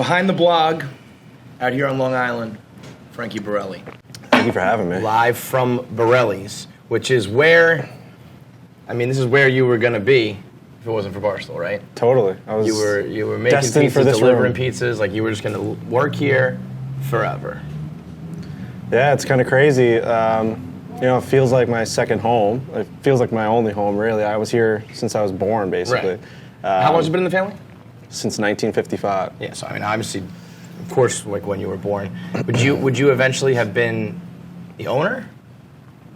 behind the blog, out here on Long Island, Frankie Borrelli. Thank you for having me. Live from Borrelli's, which is where, this is where you were going to be if it wasn't for Barstool, right? Totally. You were making pizzas, delivering pizzas, like you were just going to work here forever. Yeah, it's kind of crazy. It feels like my second home. It feels like my only home, really. I was here since I was born, basically. Right. How long has it been in the family? Since 1955. Yeah, so obviously, of course, like when you were born. Would you eventually have been the owner?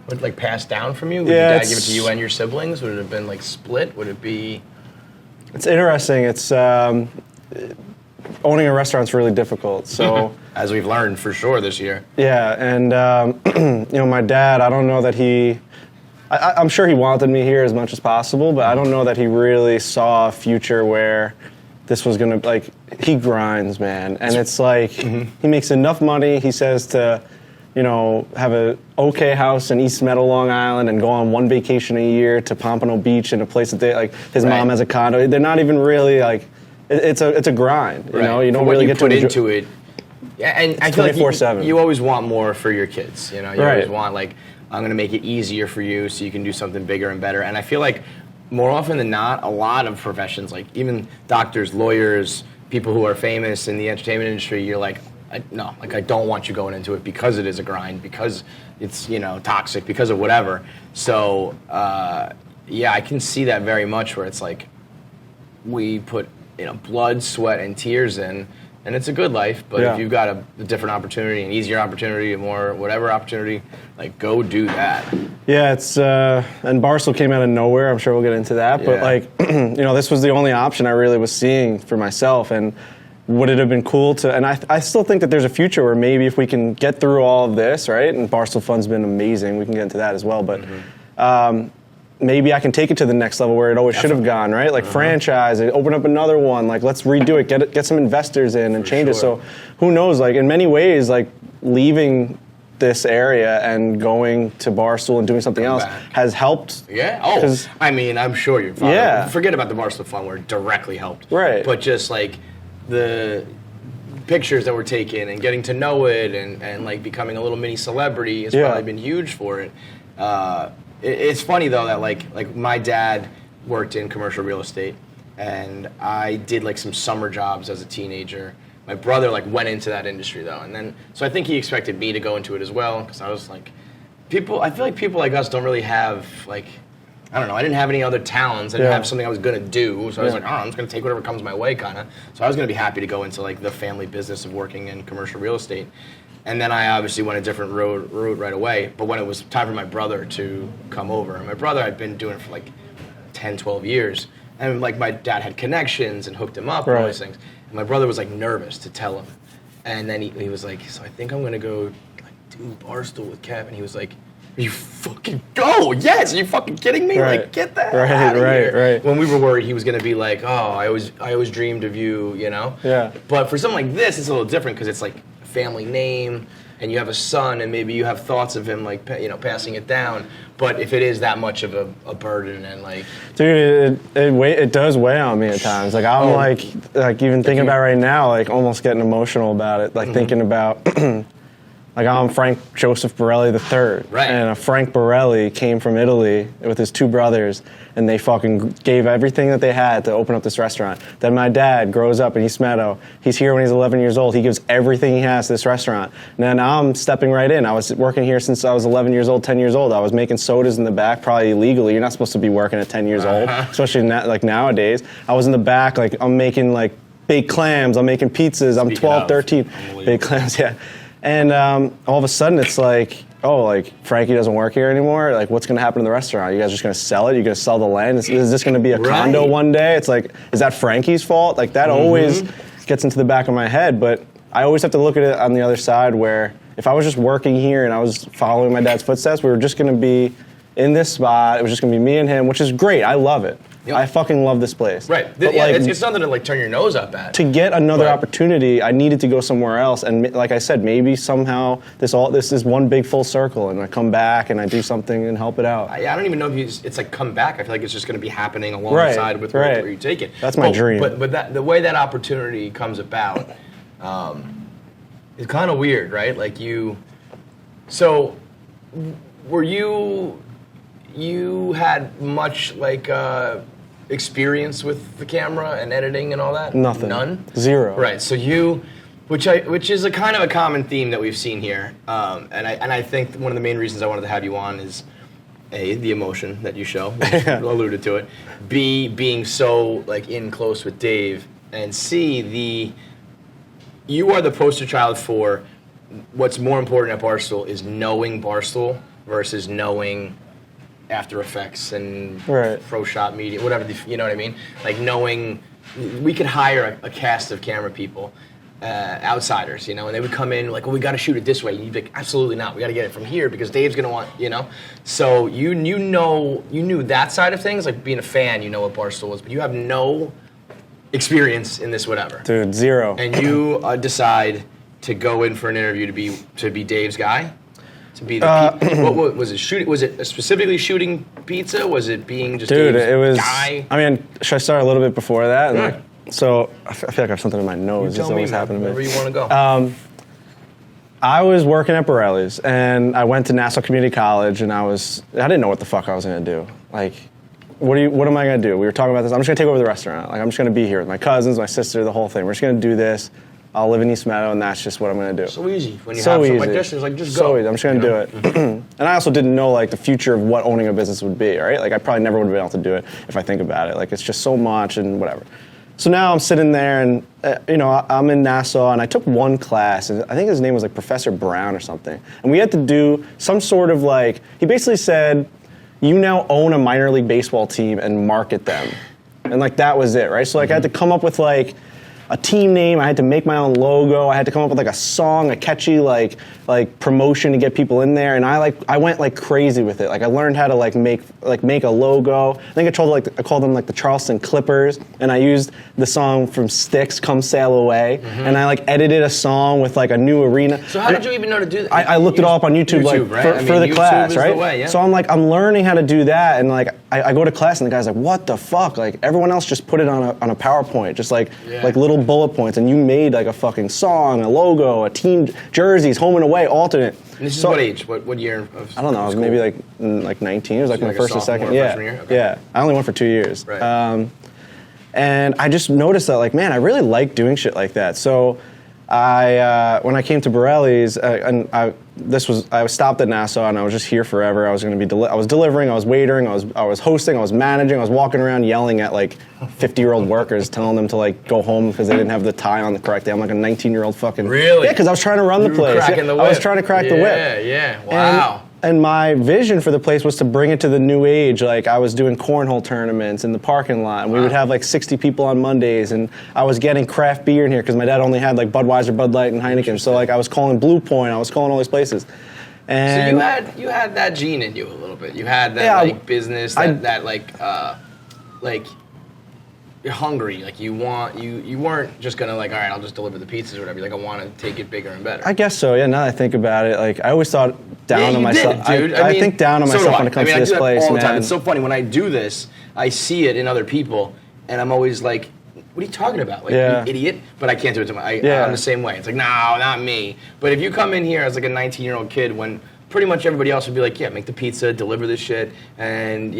Would it pass down from you? Would your dad give it to you and your siblings? Would it have been split? Would it be? It's interesting. It's owning a restaurant's really difficult. So as we've learned for sure this year. Yeah, and my dad, I don't know that I'm sure he wanted me here as much as possible, but I don't know that he really saw a future where this was going to, he grinds, man. And it's he makes enough money, he says, to, have a okay house in East Meadow, Long Island, and go on one vacation a year to Pompano Beach in a place that his mom has a condo. They're not even really, it's a grind, you know? You don't really get to put into it. Yeah, and I feel 24/7. You always want more for your kids, You always want, I'm going to make it easier for you so you can do something bigger and better. And I feel like more often than not, a lot of professions, even doctors, lawyers, people who are famous in the entertainment industry, you're I don't want you going into it because it is a grind, because it's, toxic, because of whatever. So, I can see that very much where it's we put, blood, sweat, and tears in, and it's a good life, but if you've got a different opportunity, an easier opportunity, a more whatever opportunity, go do that. Yeah, it's and Barstool came out of nowhere. I'm sure we'll get into that, but this was the only option I really was seeing for myself. And would it have been cool to? And I still think that there's a future where maybe if we can get through all of this, right? And Barstool Fun's been amazing. We can get into that as well, but. Maybe I can take it to the next level where it always should have gone, right? Franchise, open up another one, let's redo it, get some investors in and change it. So who knows, in many ways, leaving this area and going to Barstool and doing something else has helped. Yeah, I'm sure you're fine. Yeah. Forget about the Barstool Fun where it directly helped. Right. But just the pictures that were taken and getting to know it and becoming a little mini celebrity has probably been huge for it. It's funny though that my dad worked in commercial real estate, and I did some summer jobs as a teenager. My brother went into that industry though, and then so I think he expected me to go into it as well, because I was I feel like people like us don't really have I don't know. I didn't have any other talents. I didn't have something I was gonna do, so I was I'm just gonna take whatever comes my way, kind of. So I was gonna be happy to go into the family business of working in commercial real estate. And then I obviously went a different route right away. But when it was time for my brother to come over, and my brother had been doing it for 10, 12 years, and my dad had connections and hooked him up and all these things. And my brother was nervous to tell him. And then he was so I think I'm gonna go do Barstool with Kev. And he was you fucking go! Yes, are you fucking kidding me? Get that out of here. Right. When we were worried he was gonna be I always dreamed of you, Yeah. But for something like this, it's a little different because it's family name, and you have a son, and maybe you have thoughts of him passing it down. But if it is that much of a burden and dude, it does weigh on me at times. I'm even thinking about it right now, almost getting emotional about it. Thinking about I'm Frank Joseph Borrelli III, right. And Frank Borrelli came from Italy with his two brothers, and they fucking gave everything that they had to open up this restaurant. Then my dad grows up in East Meadow. He's here when he's 11 years old. He gives everything he has to this restaurant. And then I'm stepping right in. I was working here since I was 11 years old, 10 years old. I was making sodas in the back, probably illegally. You're not supposed to be working at 10 years old, especially nowadays. I was in the back, I'm making baked clams. I'm making pizzas. I'm 12, 13. Baked clams, yeah. And all of a sudden, it's Frankie doesn't work here anymore. What's going to happen to the restaurant? You guys just going to sell it? You're going to sell the land? Is this going to be a condo one day? It's is that Frankie's fault? That always gets into the back of my head. But I always have to look at it on the other side where if I was just working here and I was following my dad's footsteps, we were just going to be in this spot. It was just going to be me and him, which is great. I love it. Yep. I fucking love this place. Right. It's nothing to turn your nose up at. To get another opportunity, I needed to go somewhere else. And like I said, maybe somehow this is one big full circle, and I come back and I do something and help it out. I don't even know if it's come back. I feel like it's just going to be happening alongside with where you take it. That's my dream. But the way that opportunity comes about, It's kind of weird, right? Like so were you had much like experience with the camera and editing and all that? Nothing. None? Zero. Right. So which is a kind of a common theme that we've seen here, and I think one of the main reasons I wanted to have you on is A, the emotion that you show, you alluded to it. B, being so like in close with Dave, and C, you are the poster child for what's more important at Barstool is knowing Barstool versus knowing After Effects and Pro Shot Media, whatever, you know what I mean? Like knowing, we could hire a cast of camera people, outsiders, you know, and they would come in like, well, we got to shoot it this way. And you'd be like, absolutely not. We got to get it from here because Dave's going to want, you know. So you knew that side of things, like being a fan, you know what Barstool was, but you have no experience in this whatever. Dude, zero. And you decide to go in for an interview to be Dave's guy? To be the what was it shooting? Was it specifically shooting pizza? Was it being just Dude, Dave's it was guy? I mean, should I start a little bit before that? And so I feel like I have something in my nose. It's always happening to me. Wherever you want to go. I was working at Borrelli's, and I went to Nassau Community College, and I didn't know what the fuck I was gonna do. Like, what am I gonna do? We were talking about this. I'm just gonna take over the restaurant. Like, I'm just gonna be here with my cousins, my sister, the whole thing. We're just gonna do this. I'll live in East Meadow, and that's just what I'm gonna do. So easy when you have something like this. It's like just go. So easy. I'm just gonna do it. And I also didn't know like the future of what owning a business would be. Right? Like I probably never would have been able to do it if I think about it. Like it's just so much and whatever. So now I'm sitting there, and I'm in Nassau, and I took one class, and I think his name was like Professor Brown or something. And we had to do some sort of like, he basically said, you now own a minor league baseball team and market them. And like that was it, right? So like I had to come up with like a team name. I had to make my own logo. I had to come up with like a song, a catchy like promotion to get people in there. And I went like crazy with it. Like I learned how to make a logo. I think I called them like the Charleston Clippers. And I used the song from Styx, "Come Sail Away." And I like edited a song with like a new arena. So how did you even know to do that? I looked it all up on YouTube, like right? for the YouTube class, is right? The way, yeah. So I'm learning how to do that, and like I go to class, and the guy's like, "What the fuck?" Like everyone else just put it on a PowerPoint, just like little bullet points, and you made like a fucking song, a logo, a team jerseys, home and away, alternate. And this is what age? What year of I don't know. I was maybe like 19. It was like my first or second. Yeah, year? Okay. Yeah. I only went for 2 years. Right. And I just noticed that, like, man, I really like doing shit like that. So when I came to Borrelli's, I was stopped at Nassau, and I was just here forever. I was going to be I was delivering, I was waitering, I was hosting, I was managing, I was walking around yelling at like 50-year-old workers, telling them to like go home because they didn't have the tie on the correct day. I'm like a 19-year-old fucking really. Yeah, because I was trying to run the place. Cracking the whip. I was trying to crack the whip. Yeah. Wow. And my vision for the place was to bring it to the new age. Like I was doing cornhole tournaments in the parking lot, and we would have like 60 people on Mondays, and I was getting craft beer in here because my dad only had like Budweiser, Bud Light, and Heineken. So like I was calling Blue Point, I was calling all these places. And so you had that gene in you a little bit. You had that business, you're hungry. Like you weren't just gonna like, all right, I'll just deliver the pizzas or whatever. You're like, I want to take it bigger and better. I guess so. Yeah. Now that I think about it, like I always thought down on myself. Dude. I think down on myself when it comes to this place, all the time. man. It's so funny when I do this. I see it in other people, and I'm always like, what are you talking about? Like, you idiot? But I can't do it to I'm the same way. It's like, no, not me. But if you come in here as like a 19-year-old kid, when pretty much everybody else would be like, yeah, make the pizza, deliver this shit, and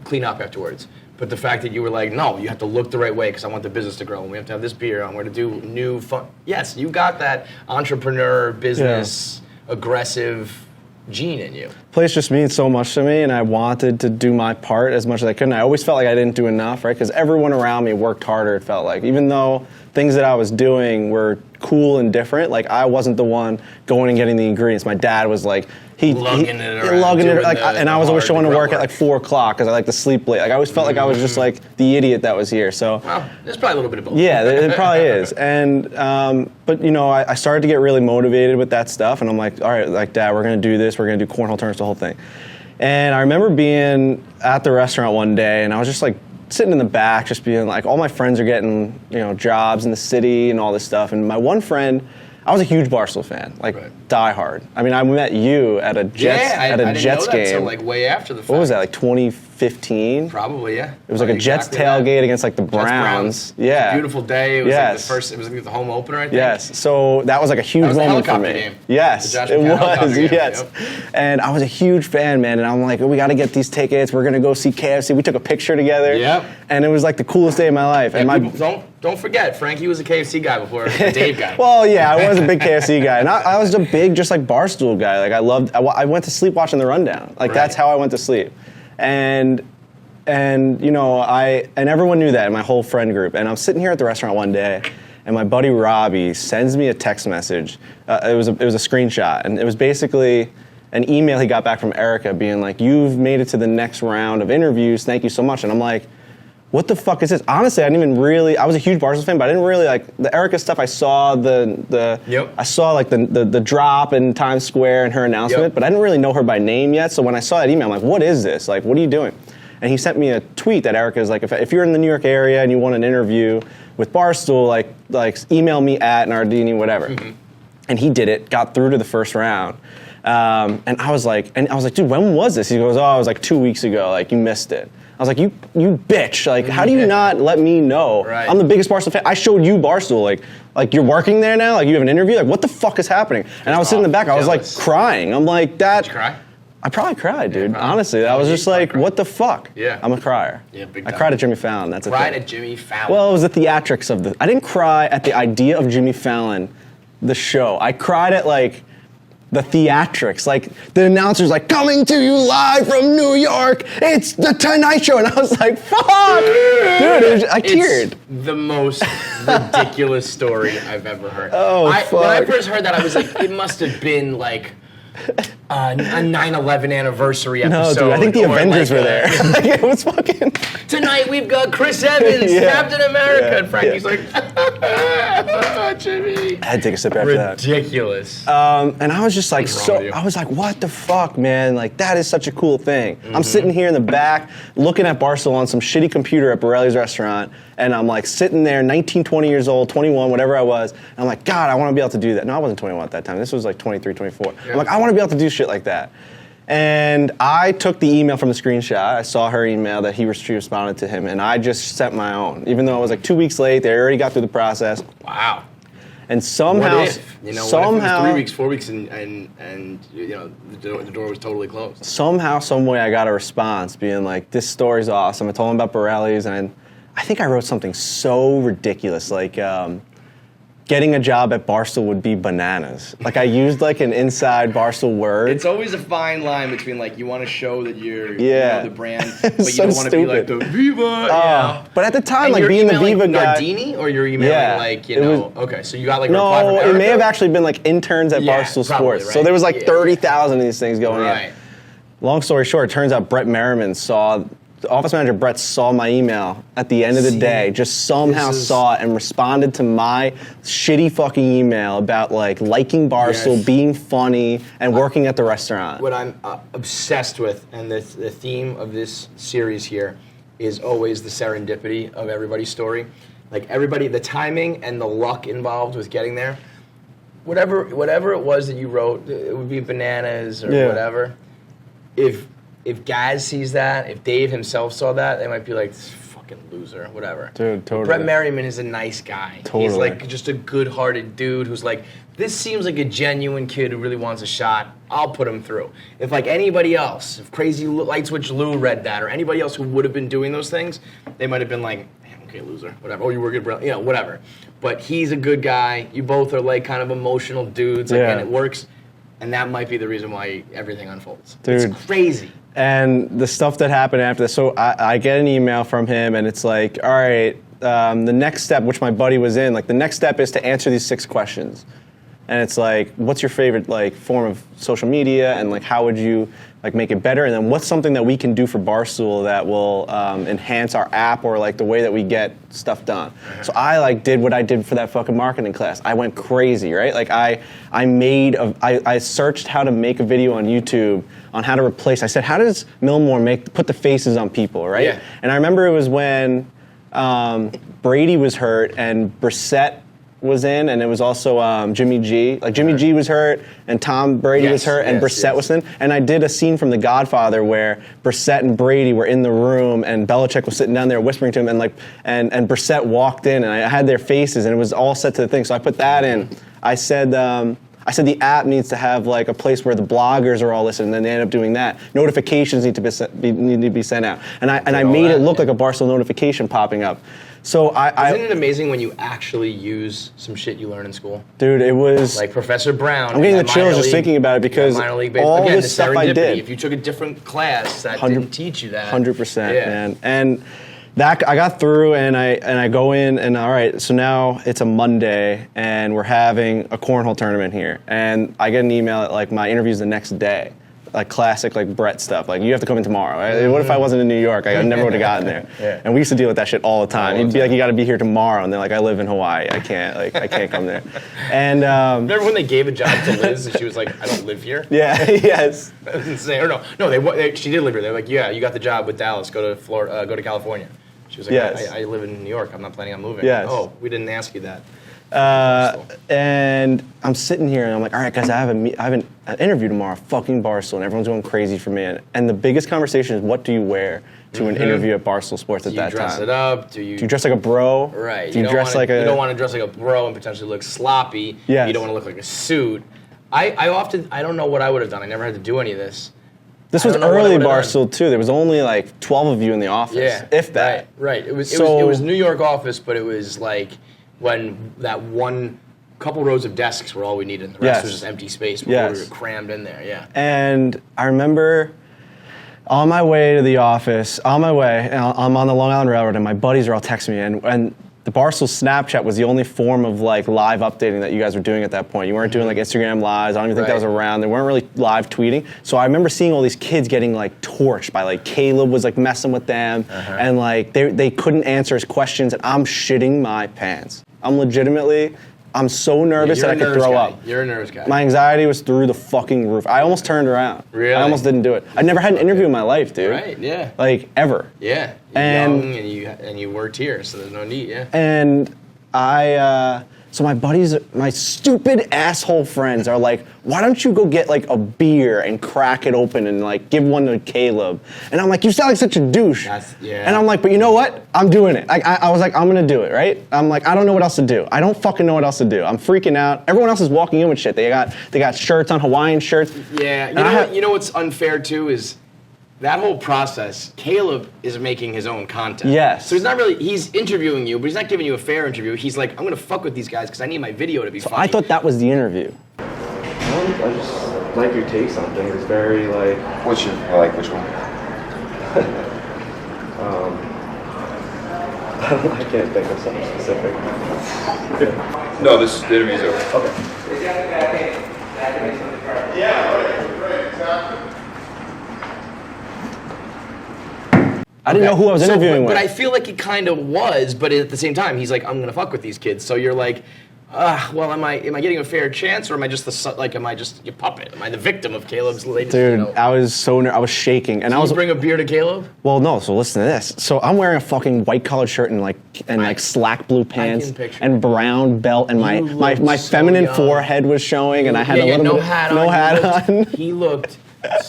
clean up afterwards. But the fact that you were like, no, you have to look the right way because I want the business to grow, and we have to have this beer, and we're to do new fun. Yes, you got that entrepreneur, business, aggressive gene in you. Place just means so much to me, and I wanted to do my part as much as I could. And I always felt like I didn't do enough, right? Because everyone around me worked harder, it felt like. Even though things that I was doing were cool and different, like I wasn't the one going and getting the ingredients. My dad was like, lugging it around, and I was always showing to work at like 4 o'clock because I like to sleep late. Like I always felt like I was just like the idiot that was here. So well, there's probably a little bit of both. Yeah, it probably is. And but I started to get really motivated with that stuff, and I'm like, all right, like Dad, we're gonna do this. We're gonna do cornhole tournaments, the whole thing. And I remember being at the restaurant one day, and I was just like sitting in the back, just being like, all my friends are getting jobs in the city and all this stuff, and my one friend. I was a huge Barstool fan, die hard. I mean, I met you at a Jets game. Till like way after the fact. What was that, like 2015? 15. Probably, yeah. It was like a Jets tailgate against like the Browns. Yeah. Beautiful day. It was like the first. It was like the home opener, I think. Yes. So that was like a huge moment for me. Game. Yes, it was. Yes. Yep. And I was a huge fan, man. And I'm like, we got to get these tickets. We're gonna go see KFC. We took a picture together. Yep. And it was like the coolest day of my life. And my don't forget, Frankie was a KFC guy before a Dave guy. Well, yeah, I was a big KFC guy, and I was a big, just like Barstool guy. Like I went to sleep watching the rundown. Like that's how I went to sleep, and you know, and everyone knew that in my whole friend group. And I'm sitting here at the restaurant one day, and my buddy Robbie sends me a text message. It was a screenshot, and it was basically an email he got back from Erica being like, "You've made it to the next round of interviews. Thank you so much." And I'm like, what the fuck is this? Honestly, I didn't even really. I was a huge Barstool fan, but I didn't really like the Erica stuff. I saw I saw like the drop in Times Square and her announcement, but I didn't really know her by name yet. So when I saw that email, I'm like, what is this? Like, what are you doing? And he sent me a tweet that Erica is like, if you're in the New York area and you want an interview with Barstool, like email me at Nardini, whatever. Mm-hmm. And he did it. Got through to the first round. And I was like, dude, when was this? He goes, it was like 2 weeks ago. Like, you missed it. I was like, you bitch. Like, how do you not let me know? Right. I'm the biggest Barstool fan. I showed you Barstool. Like you're working there now? Like, you have an interview? Like, what the fuck is happening? And I was sitting in the back. I was like crying. I'm like, that. Did you cry? I probably cried, dude. Honestly, I was just like, what the fuck? Yeah. I'm a crier. Yeah, big I time. cried at Jimmy Fallon. That's a thing. Cried at Jimmy Fallon. Well, it was the theatrics of I didn't cry at the idea of Jimmy Fallon, the show. I cried at like the theatrics, like the announcers like, coming to you live from New York, it's the Tonight Show. And I was like, fuck! Dude, I teared. It's the most ridiculous story I've ever heard. Fuck. When I first heard that, I was like, it must have been like a 9/11 anniversary episode. No, dude, I think the Avengers were there. Like, it was fucking... Tonight we've got Chris Evans, Captain America, and Frankie's like, Jimmy. I had to take a sip after that. Ridiculous. And I was just like, I was like, what the fuck, man? Like, that is such a cool thing. Mm-hmm. I'm sitting here in the back, looking at Barstool on some shitty computer at Borrelli's restaurant, and I'm like sitting there, 19, 20 years old, 21, whatever I was, and I'm like, God, I want to be able to do that. No, I wasn't 21 at that time. This was like 23, 24. Yeah. I'm like, I want to be able to do shit like that. And I took the email from the screenshot. I saw her email that she responded to him, and I just sent my own. Even though I was like 2 weeks late, they already got through the process. Wow. And somehow, what if? You know, what if it was 3 weeks, 4 weeks, and you know the door was totally closed. Somehow, some way, I got a response being like, "This story's awesome." I told him about Borrelli's, and I think I wrote something so ridiculous, like getting a job at Barstool would be bananas. Like, I used like an inside Barstool word. It's always a fine line between like you want to show that you're you know, the brand, but you don't want to be like the Viva. But at the time, and like being the Viva guy. Nardini, or you're emailing like okay, so you got like a reply from no, Erica? It may have actually been like interns at Barstool Sports. Right. So there was like 30,000 of these things going on. Long story short, it turns out Brett Merriman the office manager Brett saw my email at the end of the day, just somehow saw it and responded to my shitty fucking email about like liking Barstool, being funny, and working at the restaurant. What I'm obsessed with, and the theme of this series here, is always the serendipity of everybody's story. Like the timing and the luck involved with getting there. Whatever it was that you wrote, it would be bananas or whatever. If Gaz sees that, if Dave himself saw that, they might be like, this fucking loser, whatever. Dude, totally. Brett Merriman is a nice guy. Totally. He's like just a good-hearted dude who's like, this seems like a genuine kid who really wants a shot. I'll put him through. If like anybody else, if Crazy Light Switch Lou read that, or anybody else who would have been doing those things, they might have been like, okay, loser, whatever. Oh, you were good, bro. You know, whatever. But he's a good guy. You both are like kind of emotional dudes, like, and it works. And that might be the reason why everything unfolds. Dude. It's crazy. And the stuff that happened after this, so I get an email from him, and it's like, all right, the next step, which my buddy was in, like the next step is to answer these 6 questions. And it's like, what's your favorite like form of social media, and like how would you like make it better? And then what's something that we can do for Barstool that will enhance our app or like the way that we get stuff done? So I like did what I did for that fucking marketing class. I went crazy, right? Like I searched how to make a video on YouTube on how to replace. I said, how does Milmore put the faces on people, right? Yeah. And I remember it was when Brady was hurt and Brissett was in, and it was also Jimmy G. Like Jimmy G was hurt, and Tom Brady was hurt, and Brissett was in. And I did a scene from The Godfather where Brissett and Brady were in the room, and Belichick was sitting down there whispering to him, and Brissett walked in, and I had their faces, and it was all set to the thing. So I put that in. I said the app needs to have like a place where the bloggers are all listening, and then they end up doing that. Notifications need to be sent out, and I made it look like a Barstool notification popping up. So Isn't it amazing when you actually use some shit you learn in school? Dude, it was like Professor Brown. I'm getting the chills just thinking about it because all this stuff I did. If you took a different class that didn't teach you that, 100%, man. And that I got through, and I go in, and all right, so now it's a Monday, and we're having a cornhole tournament here, and I get an email that like my interview's the next day. Like classic, like Brett stuff. Like you have to come in tomorrow. Right? What if I wasn't in New York? I never would have gotten there. And we used to deal with that shit all the time. He'd be like, "You got to be here tomorrow," and they're like, "I live in Hawaii. I can't come there." And remember when they gave a job to Liz and she was like, "I don't live here." Yeah. Yes. That was insane. Or no, she did live here. They're like, "Yeah, you got the job with Dallas. Go to Florida. Go to California." She was like, yes. I live in New York. I'm not planning on moving. Yes. Oh, we didn't ask you that. And I'm sitting here and I'm like, all right, guys, I have an interview tomorrow, fucking Barstool, and everyone's going crazy for me. And the biggest conversation is, what do you wear to an interview at Barstool Sports at that time? Do you dress it up? Do you dress like a bro? Right. You don't want to dress like a bro and potentially look sloppy. Yes. You don't want to look like a suit. I don't know what I would have done. I never had to do any of this. This was early Barstool too. There was only like 12 of you in the office, if that. Right. It was New York office, but it was like when that one couple rows of desks were all we needed, and the rest was just empty space before we were crammed in there. Yeah. And I remember on my way to the office, I'm on the Long Island Railroad, and my buddies are all texting me, and the Barstool Snapchat was the only form of like live updating that you guys were doing at that point. You weren't doing like Instagram lives. I don't even think that was around. They weren't really live tweeting. So I remember seeing all these kids getting like torched by like Caleb was like messing with them, and like they couldn't answer his questions, and I'm shitting my pants. I'm so nervous that I could throw up. You're a nervous guy. My anxiety was through the fucking roof. I almost turned around. Really? I almost didn't do it. I never had an interview in my life, dude. Right, yeah. Like, ever. Yeah. You're young and you worked here, so there's no need, yeah. And so my buddies, my stupid asshole friends are like, why don't you go get like a beer and crack it open and like give one to Caleb? And I'm like, you sound like such a douche. And I'm like, but you know what? I'm doing it. I was like, I'm gonna do it, right? I'm like, I don't know what else to do. I don't fucking know what else to do. I'm freaking out. Everyone else is walking in with shit. They got shirts on, Hawaiian shirts. Yeah, you know what's unfair too is that whole process, Caleb is making his own content. Yes. So he's interviewing you, but he's not giving you a fair interview. He's like, I'm going to fuck with these guys because I need my video to be funny. I thought that was the interview. I just like your takes on things. It's very like... Which one? I can't think of something specific. No, the interview's over. Okay. Yeah, right, exactly. I didn't know who I was interviewing with. But I feel like it kind of was, but at the same time, he's like, I'm going to fuck with these kids. So you're like, well, am I getting a fair chance, or am I just am I just your puppet? Am I the victim of Caleb's latest? Dude, I was so I was shaking, and I was. Bring a beer to Caleb? Well, no. So listen to this. So I'm wearing a fucking white collared shirt and like slack blue pants and brown belt, and my feminine forehead was showing, and I had a little no bit hat no on. hat on. He looked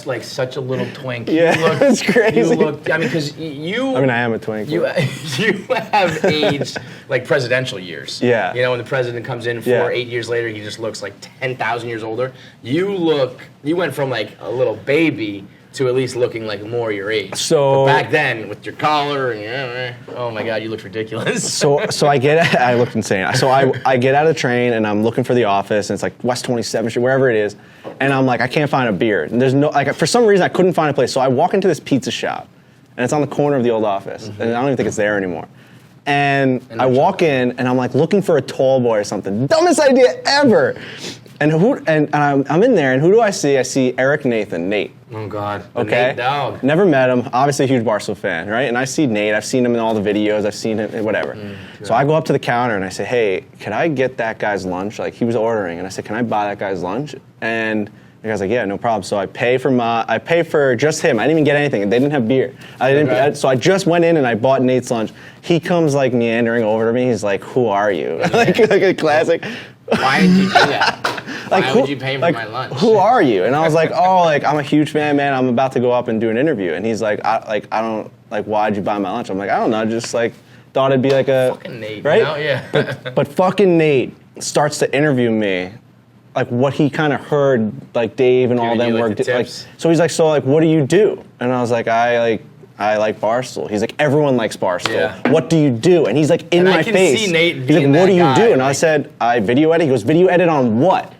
like such a little twink. Yeah, it's crazy. Because I am a twink. You have aged like presidential years. Yeah. You know, when the president comes in 8 years later, he just looks like 10,000 years older. You went from like a little baby to at least looking like more your age. So but back then, with your collar and oh my God, you looked ridiculous. So I looked insane. So I get out of the train and I'm looking for the office, and it's like West 27th Street, wherever it is, and I'm like, I can't find a beer. And there's no for some reason I couldn't find a place. So I walk into this pizza shop, and it's on the corner of the old office, and I don't even think it's there anymore. And I walk in and I'm like looking for a tall boy or something. Dumbest idea ever. And I'm in there, and who do I see? I see Eric Nate. Oh God. Okay. Nate dog. Never met him. Obviously a huge Barstool fan, right? And I see Nate. I've seen him in all the videos. I've seen him, whatever. So I go up to the counter and I say, hey, can I get that guy's lunch? Like he was ordering, and I said, can I buy that guy's lunch? And The guy's like, yeah, no problem. So I pay for just him. I didn't even get anything. They didn't have beer. So I just went in and I bought Nate's lunch. He comes like meandering over to me. He's like, who are you? like a classic. Why did you do that? Why would you pay for my lunch? Who are you? And I was like, oh, like I'm a huge fan, man. I'm about to go up and do an interview. And he's like, I don't, like, why'd you buy my lunch? I'm like, I don't know, just like thought it'd be like a fucking Nate, right? You know? Yeah. but fucking Nate starts to interview me, like what he kind of heard, like Dave and all them like, were the like. tips? So he's like, so like, what do you do? And I was like, I like Barstool. He's like, everyone likes Barstool. Yeah. What do you do? And he's like in my face. I can see Nate He's like, being what do you that do? guy, And I like- said, I video edit. He goes, video edit on what?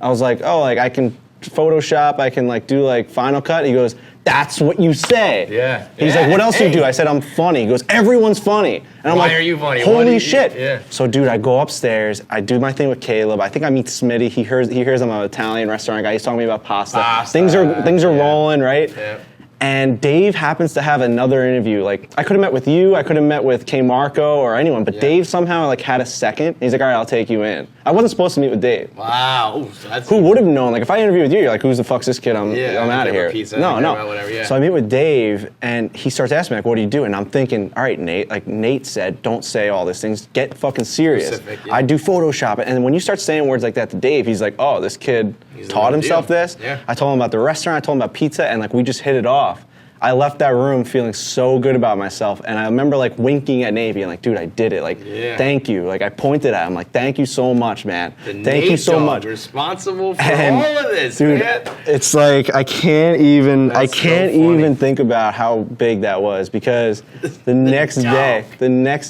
I was like, oh, like I can Photoshop. I can like do like Final Cut. He goes, that's what you say. Yeah. He's Yeah. like, what else do you Hey. do? I said, I'm funny. He goes, everyone's funny. And I'm Why like, are you funny? Holy What do you- shit. yeah. So, dude, I go upstairs. I do my thing with Caleb. I think I meet Smitty. He hears I'm an Italian restaurant guy. He's talking to me about pasta. Things are yeah. rolling, right? Yeah. And Dave happens to have another interview. Like, I could have met with you, I could have met with K Marco or anyone, but Yeah. Dave somehow like had a second. He's like, all right, I'll take you in. I wasn't supposed to meet with Dave. Wow. Ooh, so that's Who would have known? Like, if I interview with you, you're like, who's the fuck's this kid? I'm out of here. Pizza, No. whatever, yeah. So I meet with Dave, and he starts asking me, like, what do you do? And I'm thinking, all right, Nate, like Nate said, don't say all these things. Get fucking serious. Specific, yeah. I do Photoshop. And when you start saying words like that to Dave, he's like, oh, this kid He's the taught real himself deal. this. Yeah. I told him about the restaurant. I told him about pizza, and like we just hit it off. I left that room feeling so good about myself, and I remember like winking at Nate, being like, "Dude, I did it! Like, thank you!" Like I pointed at him, like, "Thank you so much, man. Thank you so much." Responsible for And, all of this, dude, man. it's like I can't even That's so funny. even think about how big that was because the next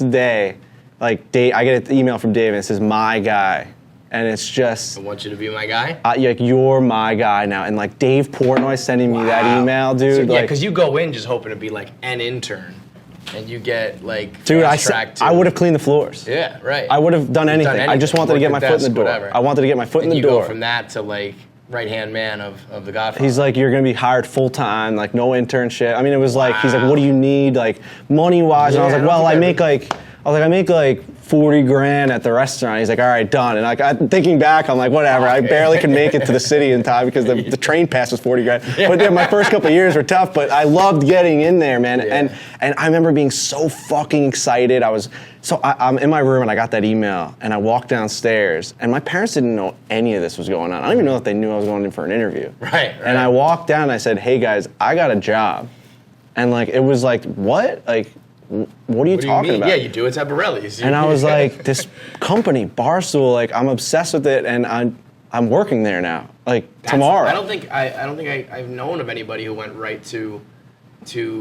day, like Dave, I get an email from Dave and it says "my guy," and it's just. I want you to be my guy. Like you're my guy now, and like Dave Portnoy sending me that Wow. email, dude. So, yeah, like, because you go in just hoping to be like an intern, and you get like dude, fast-tracked I to- would have cleaned the floors. Yeah, right. I would have done You've anything. I just wanted to get my worked foot in at the door. desk, whatever. I wanted to get my foot and in the you door. go from that to like right-hand man of the Godfather. He's like, you're gonna be hired full time, like no internship. I mean, it was like, he's like, what do you need, like money wise? And I was Yeah, like, I don't well, think I make like 40 grand at the restaurant. He's like, all right, done. And like, I'm thinking back, I'm like, whatever. I barely could make it to the city in time because the train pass was 40 grand. But yeah, my first couple of years were tough, but I loved getting in there, man. Yeah. And I remember being so fucking excited. I'm in my room and I got that email and I walked downstairs and my parents didn't know any of this was going on. I don't even know if they knew I was going in for an interview. Right. And I walked down and I said, hey guys, I got a job. And like, it was like, what? Like, what are you talking about? Yeah, you do it at Borrelli's. And I was like, this company, Barstool, like I'm obsessed with it, and I'm working there now, like tomorrow. I don't think I've known of anybody who went right to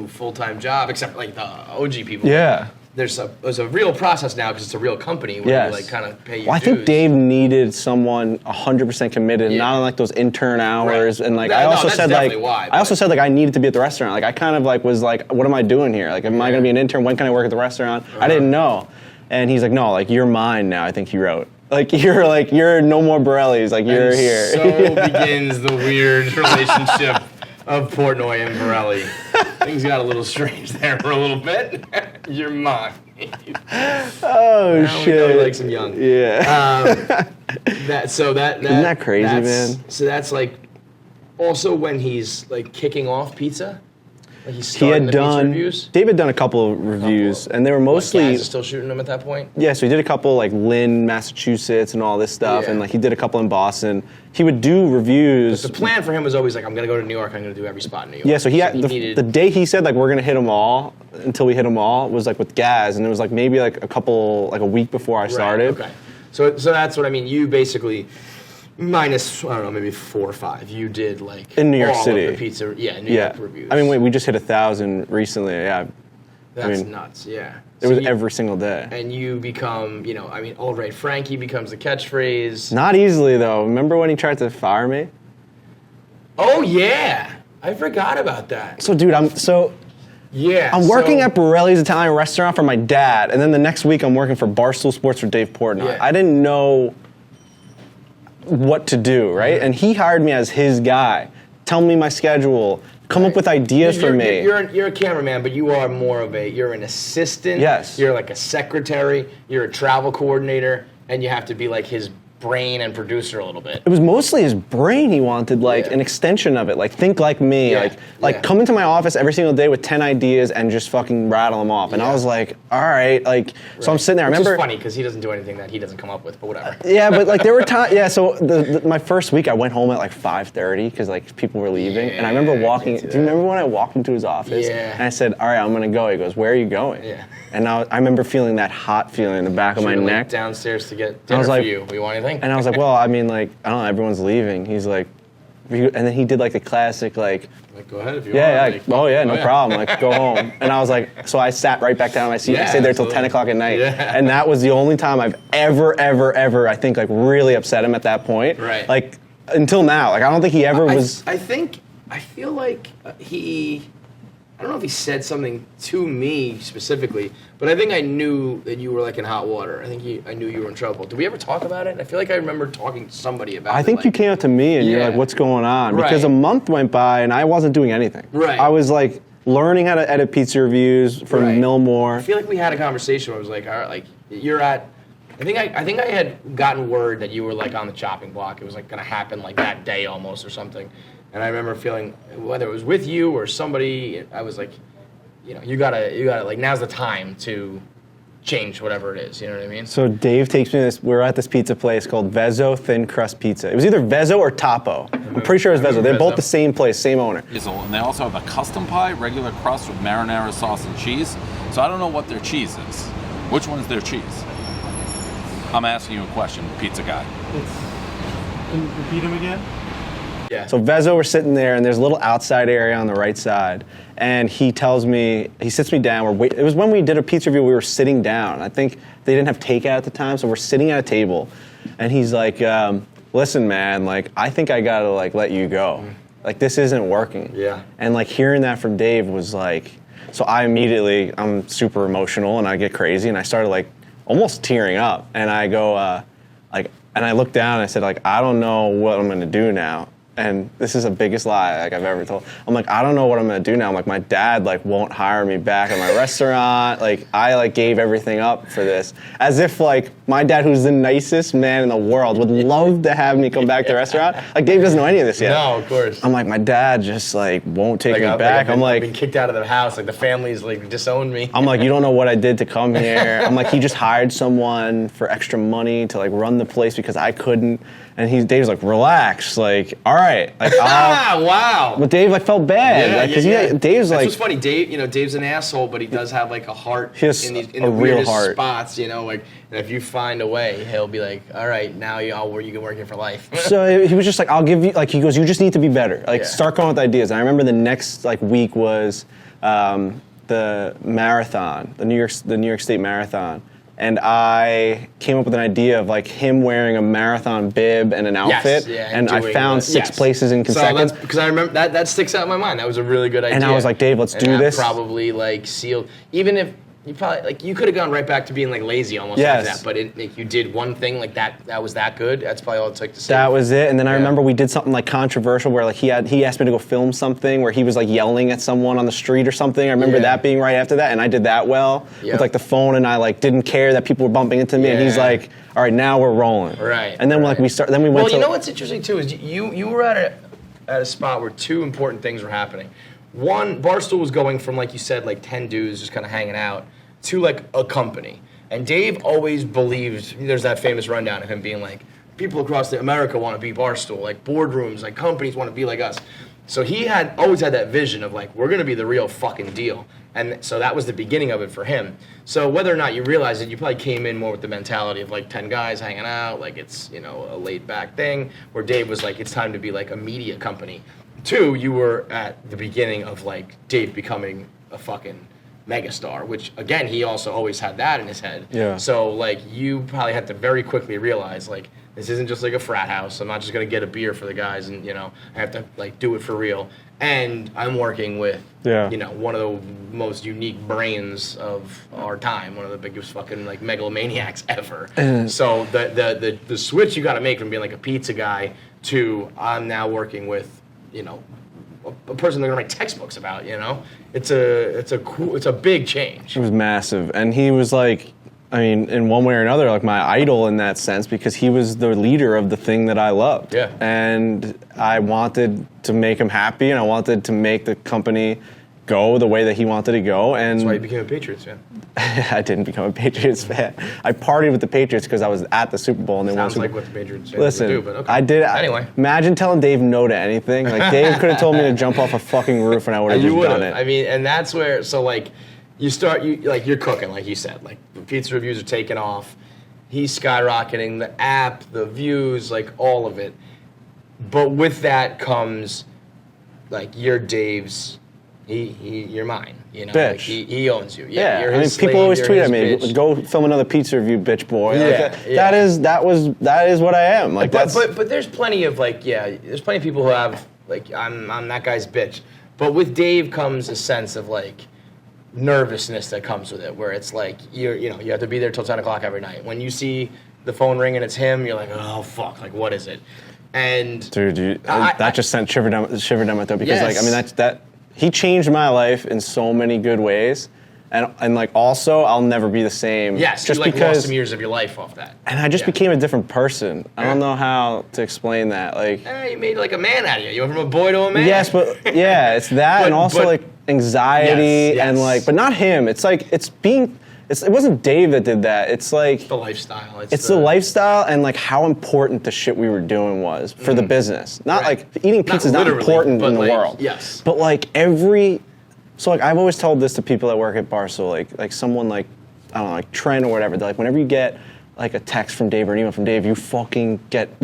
full-time job except like the OG people. Yeah. There's a real process now because it's a real company where Yes. you like kind of pay your Well, I dues. think Dave needed someone 100% committed, Yeah. not on like those intern hours. Right. And like No, I also that's said like definitely why, I also but- said like I needed to be at the restaurant. Like I kind of like was like, what am I doing here? Like, am I going to be an intern? When can I work at the restaurant? I didn't know. And he's like, no, like you're mine now. I think he wrote. Like you're no more Borelli's. Like you're And here. So begins the weird relationship of Portnoy and Borrelli. Things got a little strange there for a little bit. You're mine. Oh Now we shit. know he likes him young. Yeah. Isn't that crazy, man? So that's like also when he's like kicking off pizza. Like he's He starting had the pizza done. reviews. Dave had done a couple of reviews, and they were What, mostly. Gaz is still shooting them at that point. Yeah, so he did a couple like Lynn, Massachusetts, and all this stuff, Yeah. and like he did a couple in Boston. He would do reviews. The plan for him was always like, I'm gonna go to New York. I'm gonna do every spot in New York. Yeah, so he had needed. the day he said like we're gonna hit them all until we hit them all was like with Gaz, and it was like maybe like a week before I started. Right, okay. So that's what I mean. You basically minus I don't know maybe 4 or 5. You did like In New York all City. of the pizza. Yeah, New Yeah, York reviews. I mean we just hit 1,000 recently. Yeah, that's mean, nuts. Yeah, it was every single day. And you become, all right, Frankie becomes the catchphrase. Not easily though. Remember when he tried to fire me? Oh yeah, I forgot about that. So dude, I'm working at Borrelli's Italian restaurant for my dad, and then the next week I'm working for Barstool Sports for Dave Portnoy. Yeah. I didn't know what to do, right? And he hired me as his guy. Tell me my schedule. Come up with ideas for me. You're a cameraman, but you are more of you're an assistant. Yes. You're like a secretary. You're a travel coordinator, and you have to be like his brain and producer a little bit. It was mostly his brain he wanted, like an extension of it. Like, think like me. Come into my office every single day with 10 ideas and just fucking rattle them off. And I was like, all right. Like, so I'm sitting there. Which I remember. It's funny because he doesn't do anything that he doesn't come up with, but whatever. Yeah, but like there were times. Yeah, so my first week I went home at like 5:30 because like people were leaving, and I remember walking. Do you remember when I walked into his office? Yeah. And I said, all right, I'm gonna go. He goes, where are you going? Yeah. And I remember feeling that hot feeling in the back of my neck. Downstairs to get dinner for you. You want anything? And I was like, well, I mean, like, I don't know, everyone's leaving. He's like, and then he did like the classic, like go ahead if you want. Like, no problem. Like, go home. And I was like, so I sat right back down in my seat. I stayed there till 10 o'clock at night. Yeah. And that was the only time I've ever, I think, like, really upset him at that point. Right. Like, until now. Like, I don't think he ever was. I feel like I don't know if he said something to me specifically, but I think I knew that you were like in hot water. I knew you were in trouble. Did we ever talk about it? I feel like I remember talking to somebody about it. I think you came up to me and you're like, what's going on? Because a month went by and I wasn't doing anything. Right. I was like learning how to edit pizza reviews from Millmore. I feel like we had a conversation where I was like, all right, like you're at. I think I had gotten word that you were like on the chopping block. It was like going to happen like that day almost or something. And I remember feeling, whether it was with you or somebody, I was like, you gotta, like, now's the time to change whatever it is, you know what I mean? So Dave takes me to this, we're at this pizza place called Vezzo Thin Crust Pizza. It was either Vezzo or Topo. I'm pretty sure it was Vezzo. They're both the same place, same owner. And they also have a custom pie, regular crust with marinara sauce and cheese. So I don't know what their cheese is. Which one's their cheese? I'm asking you a question, pizza guy. Can you repeat them again? Yeah. So Vezzo, we're sitting there, and there's a little outside area on the right side, and he sits me down. It was when we did a pizza review, we were sitting down. I think they didn't have takeout at the time, so we're sitting at a table, and he's like, listen, man, like, I think I gotta, like, let you go. Like, this isn't working. Yeah. And, like, hearing that from Dave was like, so I'm super emotional, and I get crazy, and I started, like, almost tearing up, and I go, and I looked down, and I said, like, I don't know what I'm gonna do now. And this is the biggest lie like I've ever told. I'm like, I don't know what I'm gonna do now. I'm like, my dad like won't hire me back at my restaurant. Like, I like gave everything up for this, as if like my dad, who's the nicest man in the world, would love to have me come back to the restaurant. Like, Dave doesn't know any of this yet. No, of course. I'm like, my dad just like won't take me back. I've been kicked out of the house. Like, the family's like disowned me. I'm like, you don't know what I did to come here. I'm like, he just hired someone for extra money to like run the place because I couldn't. And Dave's like, relax, like, all right, like, wow. But Dave like felt bad, Dave's like, that's what's funny. Dave's an asshole, but he does have like a heart in the weirdest spots, like, and if you find a way, he'll be like, all right, now you can work here for life. So he was just like, I'll give you, like, he goes, you just need to be better, like, start coming with ideas. And I remember the next like week was the marathon, the New York State Marathon. And I came up with an idea of like him wearing a marathon bib and an outfit, and I found 6 places in consecutive. So because I remember that sticks out in my mind. That was a really good idea. And I was like, Dave, let's do this. Probably like sealed, even if you probably like you could have gone right back to being like lazy almost like that. But you did one thing like that. That was that good. That's probably all it took to say. That was it. And then I remember we did something like controversial where like he asked me to go film something where he was like yelling at someone on the street or something. I remember that being right after that, and I did that well with like the phone, and I like didn't care that people were bumping into me. And he's like, all right, now we're rolling. Right. And then like we went. Well, you know what's interesting too is you were at a spot where 2 important things were happening. One, Barstool was going from, like you said, like 10 dudes just kind of hanging out to like a company. And Dave always believed, there's that famous rundown of him being like, people across America want to be Barstool, like boardrooms, like companies want to be like us. So he always had that vision of like, we're going to be the real fucking deal. And so that was the beginning of it for him. So whether or not you realize it, you probably came in more with the mentality of like 10 guys hanging out, like it's, a laid back thing, where Dave was like, it's time to be like a media company. 2, you were at the beginning of like Dave becoming a fucking megastar, which again, he also always had that in his head. Yeah. So like you probably had to very quickly realize like, this isn't just like a frat house. I'm not just gonna get a beer for the guys and I have to like do it for real. And I'm working with one of the most unique brains of our time, one of the biggest fucking like megalomaniacs ever. So the switch you gotta make from being like a pizza guy to I'm now working with, a person they're gonna write textbooks about, It's a big change. It was massive, and he was like, I mean, in one way or another, like my idol in that sense, because he was the leader of the thing that I loved. Yeah. And I wanted to make him happy, and I wanted to make the company go the way that he wanted to go. And That's why you became a Patriots fan. I didn't become a Patriots fan. I partied with the Patriots because I was at the Super Bowl and they won. Sounds like what the Patriots fans Listen, would do, but okay. I did. Anyway. Imagine telling Dave no to anything. Like, Dave could have told me to jump off a fucking roof and I would have just done it. I mean, and that's where, so like, you're cooking, like you said. Like, pizza reviews are taking off. He's skyrocketing. The app, the views, like, all of it. But with that comes, like, you're Dave's, you're mine. You know, bitch. Like he owns you. Yeah, you're I mean, his people slave, always you're tweet his at me, bitch. "Go film another pizza review, bitch boy." Yeah, Like, yeah. that is what I am. Like, But that's there's plenty of there's plenty of people who have like I'm that guy's bitch. But with Dave comes a sense of like nervousness that comes with it, where it's like you have to be there till 10 o'clock every night. When you see the phone ring and it's him, you're like, oh fuck, like what is it? And dude, that just sent shiver down my throat because Yes. like I mean that he changed my life in so many good ways, and like also I'll never be the same. yes, just you like because lost some years of your life off that. and I just Yeah. became a different person. I don't know how to explain that. Like, You made like a man out of you. You went from a boy to a man. yes, but yeah, it's that, and also but- like anxiety Yes, and yes. like, but not him. It's like it wasn't Dave that did that. It's like the lifestyle. it's the lifestyle and like how important the shit we were doing was for the business. Not Right. like eating Not pizza is not literally, important but in the like, world. yes. But like so like I've always told this to people that work at Barstool, like someone like I don't know, like Trent or whatever. They're like, whenever you get like a text from Dave or an email from Dave, you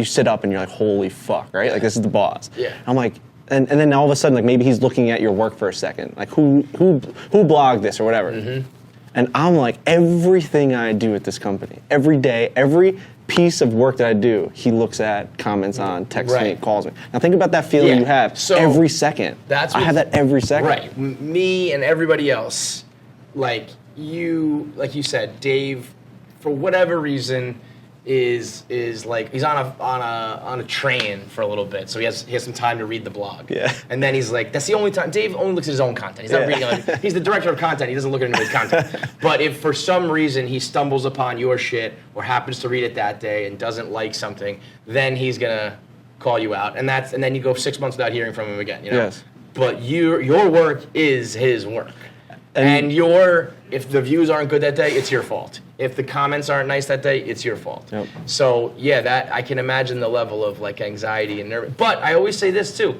sit up and you're like, holy fuck, right? Like this is the boss. Yeah. I'm like, and then all of a sudden like maybe he's looking at your work for a second, like who blogged this or whatever. Mm-hmm. And I'm like, everything I do at this company, every day, every piece of work that I do, he looks at, comments on, texts me, Right. calls me. Now think about that feeling Yeah. you have So, every second. I have that every second. Right. Me and everybody else, like you said, Dave, for whatever reason, is like he's on a train for a little bit, so he has some time to read the blog. Yeah. And then he's like, that's the only time Dave only looks at his own content. He's not reading. He's the director of content. He doesn't look at anybody's content. But if for some reason he stumbles upon your shit or happens to read it that day and doesn't like something, then he's gonna call you out, and then you go 6 months without hearing from him again. You know? Yes. But your work is his work. And if the views aren't good that day, it's your fault. If the comments aren't nice that day, it's your fault. Yep. So yeah, that I can imagine the level of like anxiety and nerve. But I always say this too,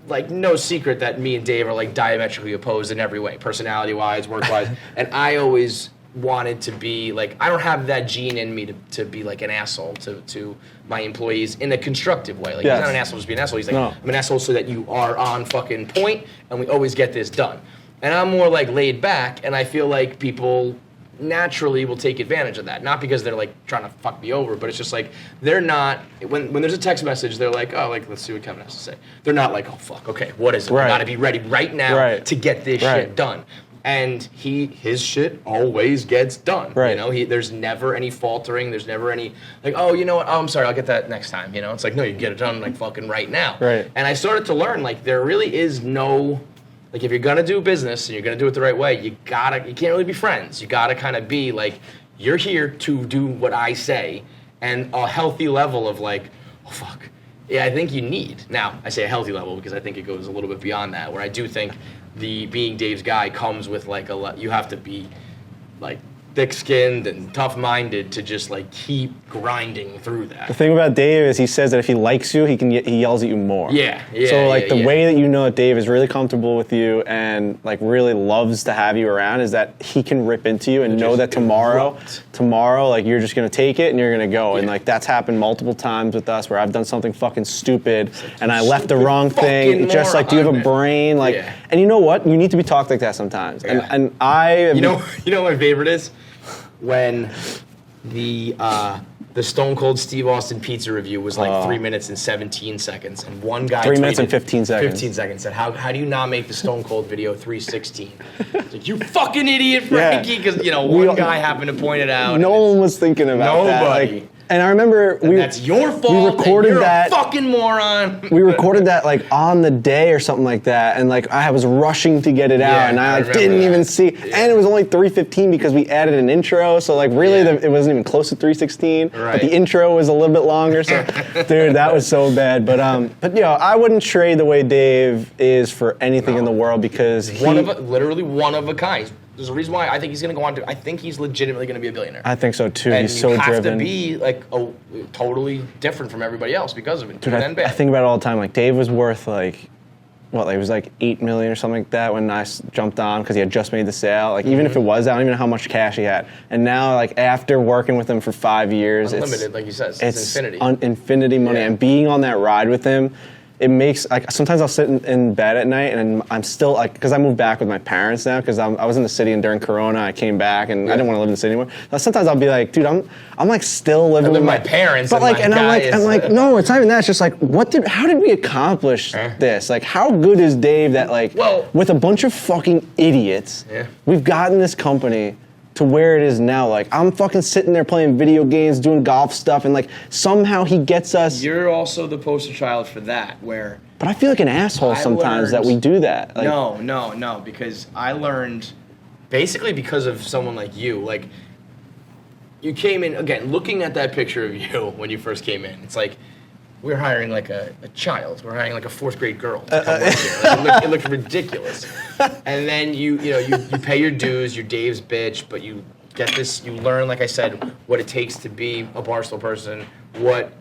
like no secret that me and Dave are like diametrically opposed in every way, personality-wise, work-wise. And I always wanted to be like, I don't have that gene in me to be like an asshole to my employees in a constructive way. Like Yes. he's not an asshole just to be an asshole. He's like, No. I'm an asshole so that you are on fucking point and we always get this done. And I'm more like laid back, and I feel like people naturally will take advantage of that. Not because they're like trying to fuck me over, but it's just like they're not, when there's a text message, they're like, oh, like let's see what Kevin has to say. They're not like, oh fuck, okay, what is it? Right. I gotta be ready right now Right. to get this Right. shit done. And his shit always gets done. Right. You know, there's never any faltering. There's never any like, oh, you know what? Oh, I'm sorry, I'll get that next time. You know, it's like, no, you get it done like fucking right now. Right. And I started to learn like there really is no, like if you're gonna do business and you're gonna do it the right way, you can't really be friends. You gotta kind of be like, you're here to do what I say, and a healthy level of like, oh fuck, yeah, I think you need. Now I say a healthy level because I think it goes a little bit beyond that. Where I do think the being Dave's guy comes with like you have to be like thick-skinned and tough-minded to just like keep grinding through that. The thing about Dave is he says that if he likes you, he yells at you more. Yeah. So like the yeah. way that you know that Dave is really comfortable with you and like really loves to have you around is that he can rip into you and know just that tomorrow like you're just gonna take it and you're gonna go. And like that's happened multiple times with us where I've done something fucking stupid and I left the wrong thing. fucking It's just like, do you have a moron, brain? Like, Yeah. and you know what? You need to be talked like that sometimes. Yeah. And I, You know what my favorite is? When the Stone Cold Steve Austin pizza review was like 3 minutes and 17 seconds, and one guy 3 minutes and tweeted- 15 seconds. 15 seconds said, "How do you not make the Stone Cold video 3:16?" It's like, you fucking idiot, Frankie, because one guy happened to point it out. no one was thinking about that. Nobody. Like, And I remember that's your fault. We recorded you're that. A fucking moron. We recorded that like on the day or something like that, and like I was rushing to get it out, and I like didn't even see. Yeah. And it was only 3:15 because we added an intro, so like really it wasn't even close to 3:16. Right. But the intro was a little bit longer, so dude, that was so bad. But you know, I wouldn't trade the way Dave is for anything in the world because literally one of a kind. There's a reason why I think he's going to go on to. I think he's legitimately going to be a billionaire. I think so too. And he's so driven. You have to be like totally different from everybody else because of it. Dude, I think about it all the time. Like Dave was worth like, what? Like it was like $8 million or something like that when I jumped on because he had just made the sale. Like even if it was, I don't even know how much cash he had. And now, like after working with him for 5 years, unlimited, like you said, it's infinity. Infinity money. And being on that ride with him. It makes, like, sometimes I'll sit in bed at night and I'm still, like, because I moved back with my parents now because I was in the city and during Corona I came back and I didn't want to live in the city anymore. Now, sometimes I'll be like, dude, I'm like still living with my parents. But like, and I'm like, no, it's not even that. It's just like, how did we accomplish this? Like, how good is Dave that like, with a bunch of fucking idiots, we've gotten this company to where it is now. Like, I'm fucking sitting there playing video games, doing golf stuff, and like somehow he gets us. You're also the poster child for that, where. But I feel like an asshole sometimes that we do that. Like, no, because I learned, basically because of someone like you, like, you came in, again, looking at that picture of you when you first came in, it's like, we're hiring like a child. We're hiring like a 4th grade girl to come work here. Like, it looked ridiculous. And then you pay your dues. You're Dave's bitch, but you get this. You learn, like I said, what it takes to be a Barstool person, what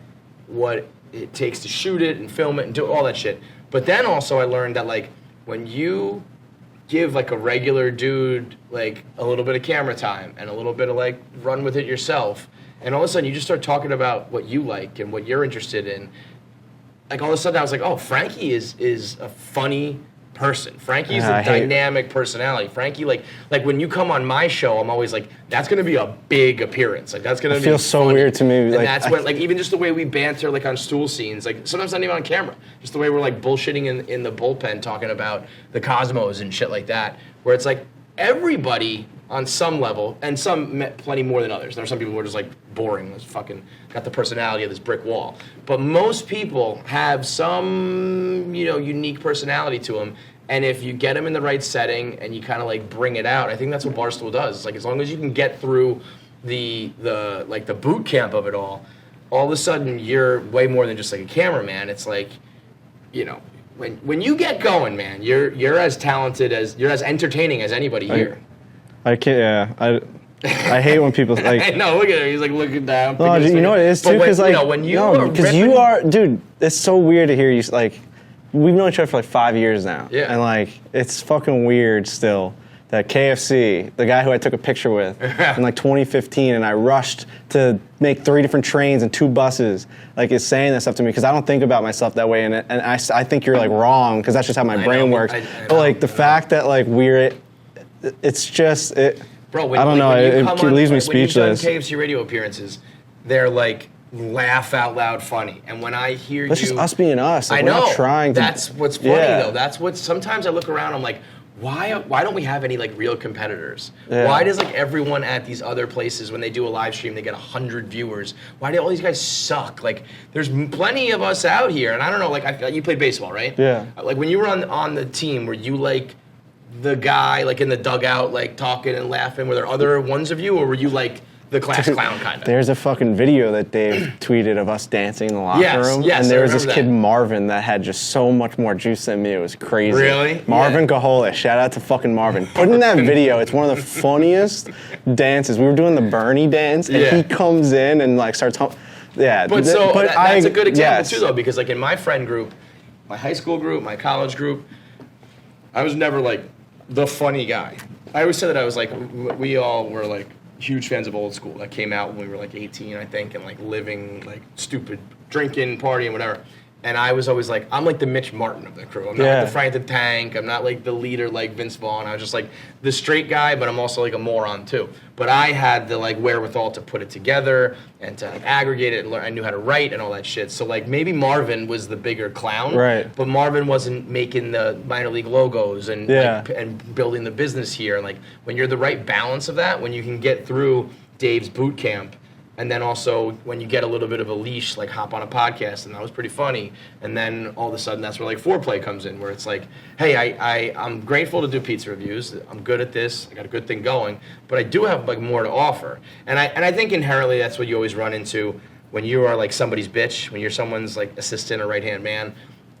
it takes to shoot it and film it and do all that shit. But then also I learned that like when you give like a regular dude like a little bit of camera time and a little bit of like run with it yourself. And all of a sudden, you just start talking about what you like and what you're interested in. Like, all of a sudden, I was like, oh, Frankie is a funny person. Frankie's a dynamic personality. Frankie, like when you come on my show, I'm always like, that's going to be a big appearance. Like, that's going to be feels so weird to me. And like, that's when, like, even just the way we banter, like, on stool scenes, like, sometimes not even on camera. Just the way we're, like, bullshitting in the bullpen talking about the cosmos and shit like that, where it's like, everybody on some level, and plenty more than others. There are some people who are just like boring, just fucking got the personality of this brick wall. But most people have some, unique personality to them. And if you get them in the right setting and you kind of like bring it out, I think that's what Barstool does. It's like as long as you can get through the boot camp of it all of a sudden you're way more than just like a cameraman. It's like, when you get going, man, you're as talented you're as entertaining as anybody here. I can't. Yeah, I hate when people like. I know. Look at him. He's like looking down. No, you know what it is too, because when you are, dude. It's so weird to hear you like. We've known each other for like 5 years now. Yeah. And like, it's fucking weird still that KFC, the guy who I took a picture with in like 2015, and I rushed to make 3 different trains and 2 buses, like is saying that stuff to me because I don't think about myself that way, and I think you're like wrong because that's just how my brain works. But like the fact that like it's just it. Bro, I don't know. It leaves me speechless. When you've done KFC radio appearances, they're like laugh out loud funny, and when I hear that's just us being us. Like, I know. We're not trying to. That's what's funny though. That's what sometimes I look around. I'm like, why don't we have any like real competitors? Yeah. Why does like everyone at these other places when they do a live stream they get 100 viewers? Why do all these guys suck? Like there's plenty of us out here, and I don't know. Like you played baseball, right? Yeah. Like when you were on the team, were you like the guy like in the dugout like talking and laughing? Were there other ones of you, or were you like the class clown kind of? There's a fucking video that Dave tweeted of us dancing in the locker room. Yes, and there was this kid Marvin that had just so much more juice than me. It was crazy. Really? Marvin Cajola. Shout out to fucking Marvin. Put in that video. It's one of the funniest dances. We were doing the Bernie dance, and he comes in and like starts. Yeah. But that's a good example too, though, because like in my friend group, my high school group, my college group, I was never like the funny guy. I always said that I was like, we all were like huge fans of old school that came out when we were like 18, I think, and like living like stupid, drinking, partying, whatever. And I was always like, I'm like the Mitch Martin of the crew. I'm not like the Frank the Tank. I'm not like the leader like Vince Vaughn. I was just like the straight guy, but I'm also like a moron too. But I had the like wherewithal to put it together and to like, aggregate it. And learn. I knew how to write and all that shit. So like maybe Marvin was the bigger clown, right? But Marvin wasn't making the minor league logos and and building the business here. And like when you're the right balance of that, when you can get through Dave's boot camp And then also when you get a little bit of a leash, like hop on a podcast, and that was pretty funny. And then all of a sudden that's where like foreplay comes in, where it's like, hey, I'm grateful to do pizza reviews. I'm good at this. I got a good thing going, but I do have like more to offer. And I think inherently that's what you always run into when you are like somebody's bitch, when you're someone's like assistant or right-hand man.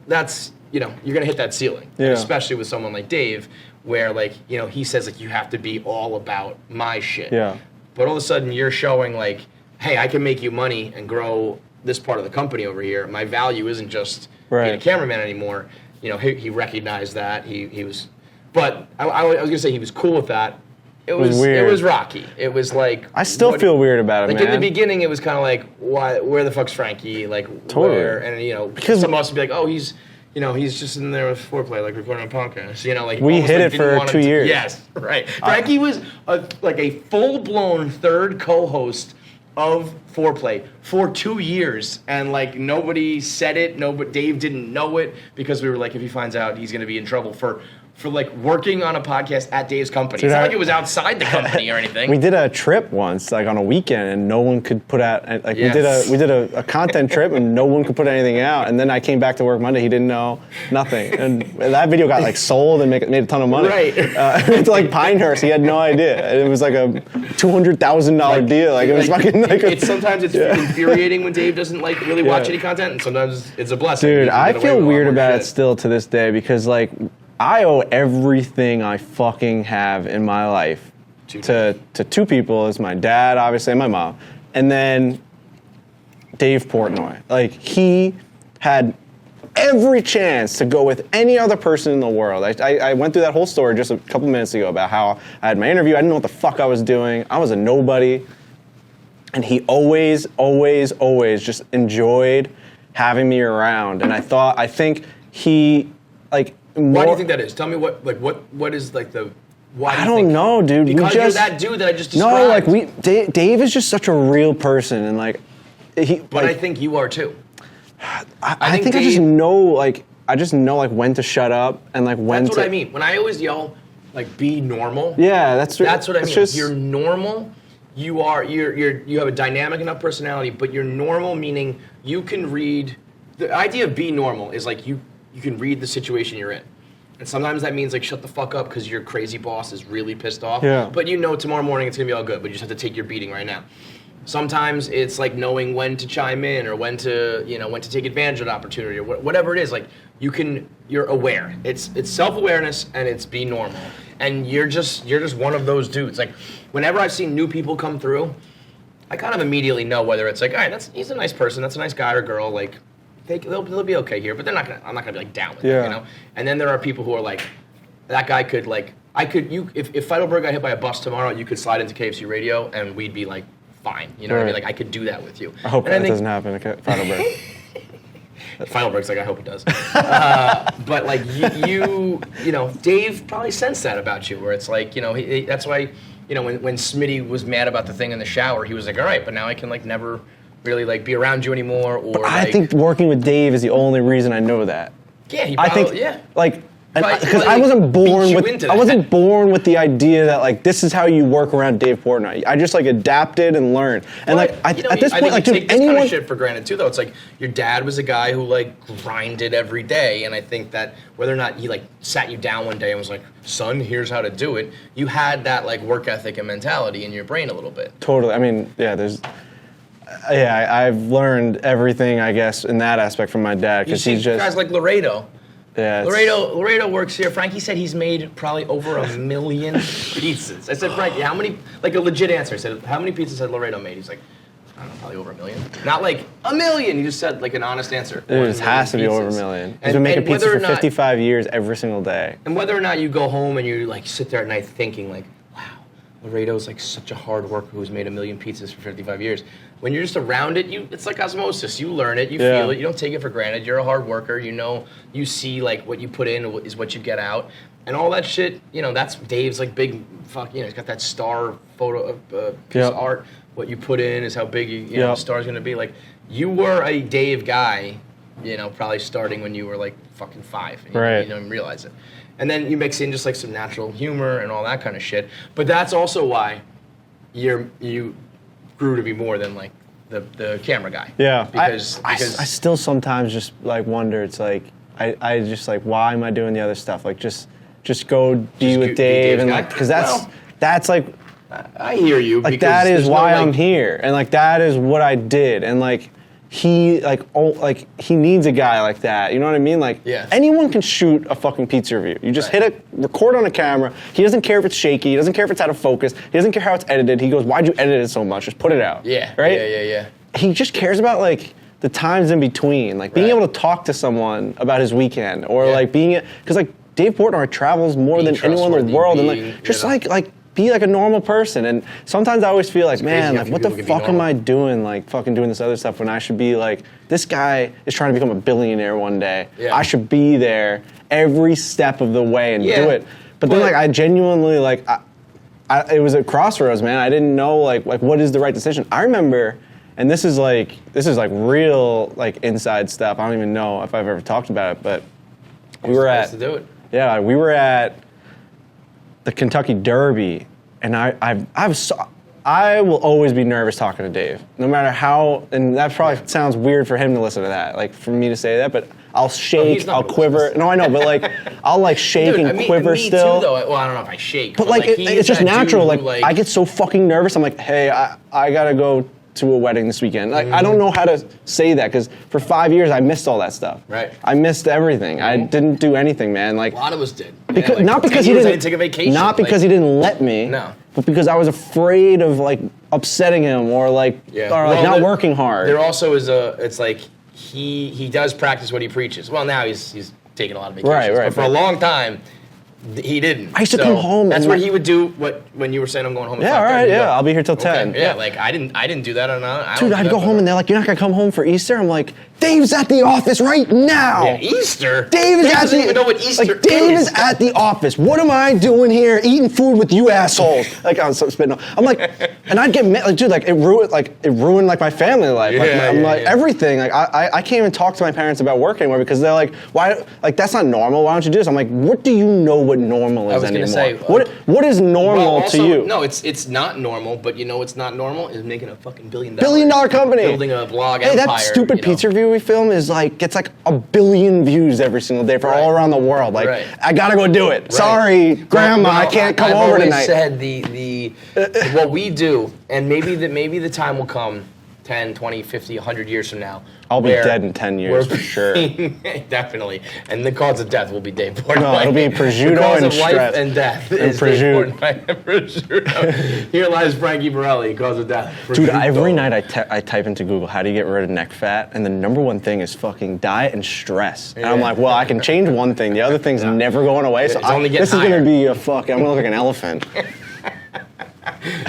That's, you're going to hit that ceiling, especially with someone like Dave, where like, he says like you have to be all about my shit. Yeah. But all of a sudden you're showing like, hey, I can make you money and grow this part of the company over here. My value isn't just being a cameraman anymore. He recognized that. He was, but I was going to say he was cool with that. It was weird. It was rocky. It was like, I still feel weird about it, like, man. In the beginning, it was kind of like, where the fuck's Frankie? Like, totally. Where? And, because some of us would be like, oh, he's just in there with foreplay, like recording a podcast. Like we hit it for 2 years. Yes, right. Frankie was like a full-blown third co-host of foreplay for 2 years, and like nobody said it. Dave didn't know it because we were like, if he finds out, he's going to be in trouble for like working on a podcast at Dave's company. It's not like it was outside the company or anything. We did a trip once, like on a weekend, and no one could put out. Like we did a content trip, and no one could put anything out. And then I came back to work Monday. He didn't know nothing, and that video got like sold and made a ton of money. Right. It's like Pinehurst. He had no idea. It was like a $200,000 deal. Like it was fucking like. Sometimes it's infuriating when Dave doesn't like really watch any content, and sometimes it's a blessing. Dude, I feel weird about it still to this day because like. I owe everything I fucking have in my life to two people. It's my dad, obviously, and my mom. And then Dave Portnoy. Like, he had every chance to go with any other person in the world. I went through that whole story just a couple minutes ago about how I had my interview. I didn't know what the fuck I was doing. I was a nobody. And he always, always, always just enjoyed having me around. And I think he, like... Why do you think that is? Tell me what is like the why? I don't know, dude. Because you're that dude that I just described. No, like Dave is just such a real person, and like he. But I think you are too. I think Dave, I just know when to shut up and like when. That's what I mean. When I always yell like be normal. Yeah, that's what I mean. Just, you're normal. You have a dynamic enough personality, but you're normal meaning you can read. The idea of be normal is like you can read the situation you're in. And sometimes that means like shut the fuck up because your crazy boss is really pissed off. Yeah. But tomorrow morning it's gonna be all good, but you just have to take your beating right now. Sometimes it's like knowing when to chime in or when to take advantage of an opportunity or whatever it is. Like you're aware. It's self-awareness and it's be normal. And you're just one of those dudes. Like whenever I've seen new people come through, I kind of immediately know whether it's like, all right, he's a nice person, that's a nice guy or girl, like they'll be okay here, but I'm not gonna be like down with it, And then there are people who are like, that guy could like, if Feidelberg got hit by a bus tomorrow, you could slide into KFC Radio and we'd be like, fine, what I mean? Like I could do that with you. I hope that doesn't happen at Feidelberg. Feidelberg's like, I hope it does. But like Dave probably sensed that about you, where it's like, that's why, when Smitty was mad about the thing in the shower, he was like, all right, but now I can like never really like be around you anymore, or I think working with Dave is the only reason I know that. Yeah, he probably, because I wasn't born with the idea that like this is how you work around Dave Portnoy. I just like adapted and learned. And at this point, like take this kind of shit for granted too. Though it's like your dad was a guy who like grinded every day, and I think that whether or not he like sat you down one day and was like, "Son, here's how to do it," you had that like work ethic and mentality in your brain a little bit. Totally. I mean, I've learned everything, I guess, in that aspect from my dad because he's just guys like Laredo. Yeah, Laredo works here. Frankie said he's made probably over 1 million pizzas. I said, Frankie, how many? Like a legit answer. I said, how many pizzas had Laredo made? He's like, I don't know, probably over 1 million. Not like 1 million. He just said like an honest answer. It has to be over 1 million. He's been making pizza for 55 years every single day. And whether or not you go home and you like sit there at night thinking like, wow, Laredo's like such a hard worker who's made 1 million pizzas for 55 years. When you're just around it, it's like osmosis. You learn it, you feel it, you don't take it for granted. You're a hard worker, you see like what you put in is what you get out. And all that shit, that's Dave's like big fuck, he's got that star photo of piece of art. What you put in is how big the star's gonna be. Like you were a Dave guy, probably starting when you were like fucking 5. And you didn't even realize it. And then you mix in just like some natural humor and all that kind of shit. But that's also why you grew to be more than like the camera guy. Yeah, because I still sometimes just like wonder. It's like I just like, why am I doing the other stuff? Like just go be with Dave and like, because that's like. I hear you. Like that is why I'm here, and like that is what I did, and like he he needs a guy like that. You know what I mean? Like anyone can shoot a fucking pizza review. You just record on a camera. He doesn't care if it's shaky. He doesn't care if it's out of focus. He doesn't care how it's edited. He goes, "Why'd you edit it so much? Just put it out." Yeah. Right. Yeah. He just cares about like the times in between, like being able to talk to someone about his weekend, or like being because like Dave Portnoy travels more than anyone in the world, and like just like. Be like a normal person, and sometimes I always feel like, man, like what the fuck am I doing, like fucking doing this other stuff when I should be like, this guy is trying to become a billionaire one day. I should be there every step of the way and do it. But then like I genuinely like, it was a crossroads, man. I didn't know like what is the right decision. I remember, and this is like real like inside stuff. I don't even know if I've ever talked about it, but we were at the Kentucky Derby, and I will always be nervous talking to Dave, no matter how. And that probably sounds weird for him to listen to that, like for me to say that. But I'll shake, I'll quiver. No, I know, but like I'll like shake and quiver me still. Too, though. Well, I don't know if I shake, but like it's just natural. Like I get so fucking nervous. I'm like, hey, I gotta go to a wedding this weekend. Like I don't know how to say that because for 5 years I missed all that stuff. Right. I missed everything. I didn't do anything, man. Like a lot of us did. Because, not because he didn't take a vacation. Not because he didn't let me. No. But because I was afraid of like upsetting him or like not working hard. There also is it's like he does practice what he preaches. Well, now he's taking a lot of vacations. Right. But for a long time, he didn't. I used to come home. That's where he would do when you were saying I'm going home. At 5:30. All right. Yeah, I'll be here till 10. Yeah, like I didn't do that. Dude, I'd go home and they're like, "You're not gonna come home for Easter?" I'm like, "Dave's at the office right now." Yeah, Easter. Dave doesn't even know what Easter is. Dave is at the office. What am I doing here, eating food with you assholes? Like I'm so spitting. I'm like, and I'd get mad. Like, dude, it ruined my family life. Like, everything. Like I can't even talk to my parents about work anymore because they're like, why? Like that's not normal. Why don't you do this? I'm like, what do you know what normal is anymore? Say, what is normal to you? No, it's not normal. But you know what's not normal is making a fucking $1 billion company, building a blog empire. Hey, that stupid pizza review we film is like gets like 1 billion views every single day for all around the world. Like I gotta go do it. Right. Sorry, Grandma, I can't come over tonight. I've always said what we do, and maybe the time will come. 10, 20, 50, 100 years from now. I'll be dead in 10 years for sure. Definitely. And the cause of death will be Dave Portnoy. No, it'll be prosciutto the cause and of stress. life and death is Dave Portnoy. Prosciutto. Here lies Frankie Borrelli, cause of death. Prosciutto. Dude, every night I type into Google, how do you get rid of neck fat? And the number one thing is fucking diet and stress. And I'm like, well, I can change one thing. The other thing's never going away. So this is going to be I'm going to look like an elephant.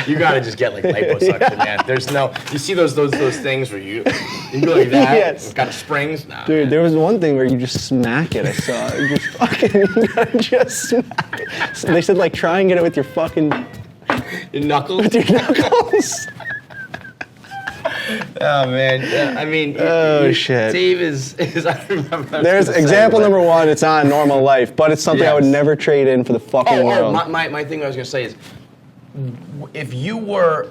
You gotta just get like liposuction, man. There's no. You see those things where you go like that. Yes. It's got springs. Nah, dude, man. there was one thing where you just smack it. I saw it. You just smack it. So they said like try and get it with your fucking knuckles. With your knuckles. Oh man, yeah, I mean, shit. Dave is I remember. There's example number one. It's not a normal life, but it's something I would never trade in for the fucking world. My thing I was gonna say is, if you were,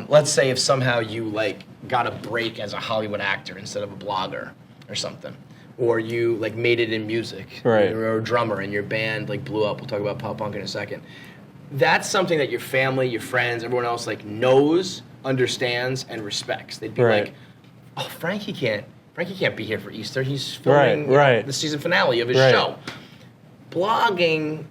let's say, if somehow you like got a break as a Hollywood actor instead of a blogger or something, or you like made it in music, right? Or a drummer and your band like blew up. We'll talk about Pup Punk in a second. That's something that your family, your friends, everyone else like knows, understands, and respects. They'd be like, "Oh, Frankie can't be here for Easter. He's filming the season finale of his show." Blogging,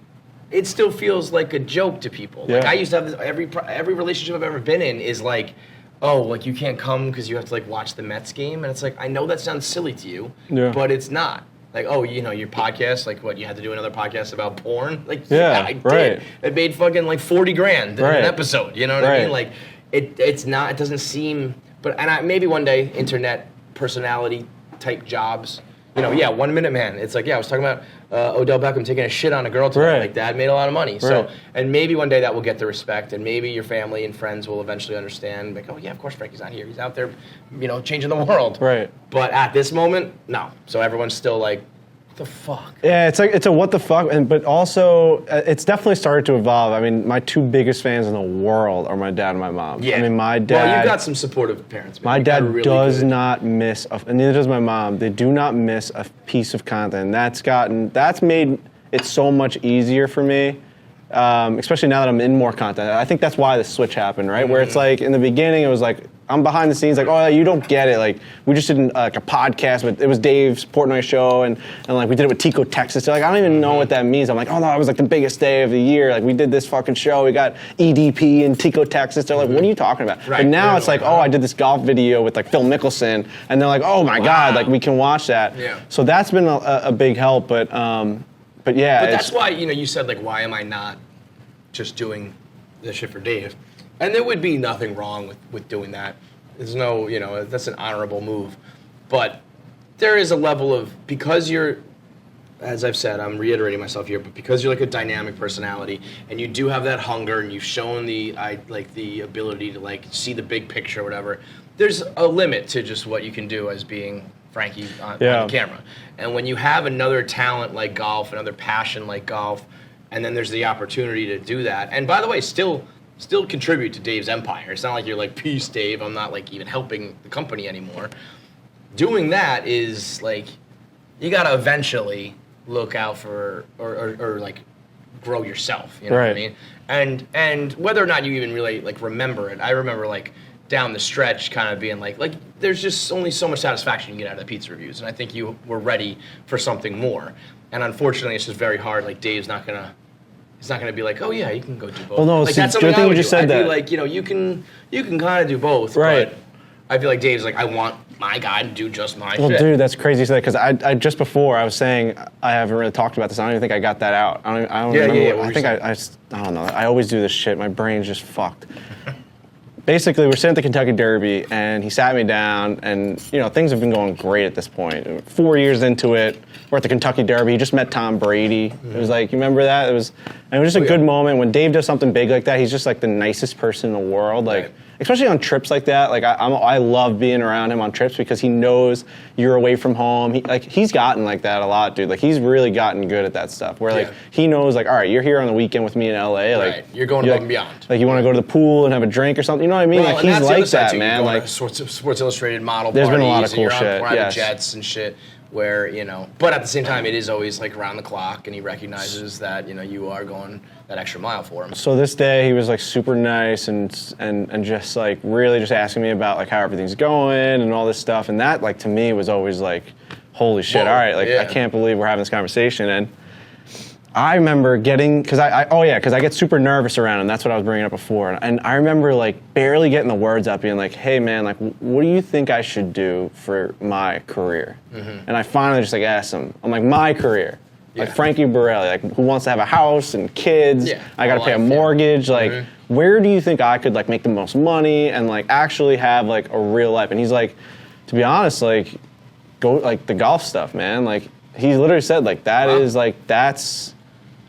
it still feels like a joke to people. Like I used to have this, every relationship I've ever been in is like, oh, like you can't come because you have to like watch the Mets game, and it's like I know that sounds silly to you, but it's not. Like, oh, you know, your podcast, like what, you had to do another podcast about porn? Like, I did. It made fucking like $40,000 an episode. You know what I mean? Like, it's not. It doesn't seem. But maybe one day, internet personality type jobs. You know, 1 Minute Man. It's like, I was talking about Odell Beckham taking a shit on a girl tonight. Like, that made a lot of money. So, and maybe one day that will get the respect, and maybe your family and friends will eventually understand. Like, oh yeah, of course Frankie's not here. He's out there, you know, changing the world. Right. But at this moment, no. So everyone's still like, The fuck? Yeah, it's a what the fuck, but also it's definitely started to evolve. I mean, my two biggest fans in the world are my dad and my mom. Yeah. I mean, my dad. Well, you've got some supportive parents. Man. My dad does not miss, and neither does my mom. They do not miss a piece of content. That's made it so much easier for me, especially now that I'm in more content. I think that's why the switch happened, right? Where it's like in the beginning, it was like I'm behind the scenes, like, oh, you don't get it. Like, we just did like a podcast, but it was Dave Portnoy show, and like we did it with Tico, Texas. They're like, I don't even know what that means. I'm like, oh no, that was like the biggest day of the year. Like, we did this fucking show. We got EDP in Tico, Texas. They're like, what are you talking about? Right. But now it's like, oh, I did this golf video with like Phil Mickelson, and they're like, oh my God, like we can watch that. Yeah. So that's been a big help, but yeah. But that's why, you said like, why am I not just doing this shit for Dave? And there would be nothing wrong with doing that. There's no, that's an honorable move. But there is a level of, because you're, as I've said, I'm reiterating myself here, but because you're like a dynamic personality and you do have that hunger and you've shown the ability to like see the big picture or whatever, there's a limit to just what you can do as being Frankie on the camera. And when you have another talent like golf, another passion like golf, and then there's the opportunity to do that. And by the way, still contribute to Dave's empire. It's not like you're like, peace, Dave, I'm not like even helping the company anymore. Doing that is like, you gotta eventually look out for, or like grow yourself, you know what I mean? And whether or not you even really like remember it, I remember like down the stretch kind of being like there's just only so much satisfaction you can get out of the pizza reviews, and I think you were ready for something more. And unfortunately, it's just very hard. Like Dave's not gonna be like, oh yeah, you can go do both. Well, no, like, see, that's something good thing I you would just do. said I'd that. be like, you can kind of do both, right? But I feel like Dave's like, I want my guy to do just my shit. Well, dude, that's crazy to say, because I just before I was saying I haven't really talked about this. I don't even think I got that out. I don't remember. Yeah. I think I don't know. I always do this shit. My brain's just fucked. Basically, we're sitting at the Kentucky Derby, and he sat me down, and things have been going great at this point. 4 years into it, we're at the Kentucky Derby. He just met Tom Brady. It was like, you remember that? It was just a good moment. When Dave does something big like that, he's just like the nicest person in the world. Like, especially on trips like that. Like, I love being around him on trips because he knows you're away from home. He's gotten like that a lot, dude. Like, he's really gotten good at that stuff. Where like he knows, like, all right, you're here on the weekend with me in LA. Like, you're going above and beyond. Like, you want to go to the pool and have a drink or something. You know what I mean? Well, like, he's like that, man. Like Sports Illustrated model. There's been a lot of cool cool shit. Private jets and shit. Where but at the same time, it is always like around the clock, and he recognizes that you are going that extra mile for him. So this day, he was like super nice and just like really just asking me about like how everything's going and all this stuff, and that like to me was always like, holy shit! Whoa, all right, like I can't believe we're having this conversation. And I remember getting, because I get super nervous around him. That's what I was bringing up before. And I remember like barely getting the words out, being like, hey man, like what do you think I should do for my career? Mm-hmm. And I finally just like asked him, I'm like, my career. Like Frankie Borrelli, like who wants to have a house and kids, I gotta pay a mortgage, like where do you think I could like make the most money and like actually have like a real life? And he's like, to be honest, like go like the golf stuff, man. Like he literally said like that is like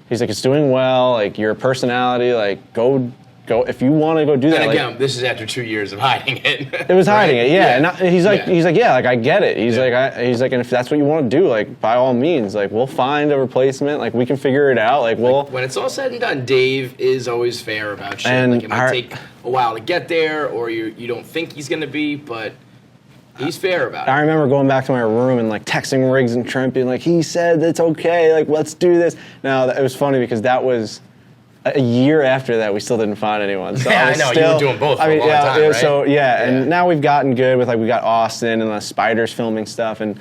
he's like, it's doing well, like your personality, like go if you want to go do that. And again, like, this is after 2 years of hiding it. It was hiding it, yeah. And he's like, yeah, like I get it. He's like, and if that's what you want to do, like by all means, like we'll find a replacement, like we can figure it out. Like when it's all said and done, Dave is always fair about shit. And like it might take a while to get there, or you don't think he's gonna be, but he's fair about it. I remember going back to my room and like texting Riggs and Trent, being like, he said it's okay, like let's do this. Now it was funny because that was a year after that, we still didn't find anyone. So I know, you were doing both for a long time, right? So and now we've gotten good with like, we got Austin and the Spiders filming stuff, and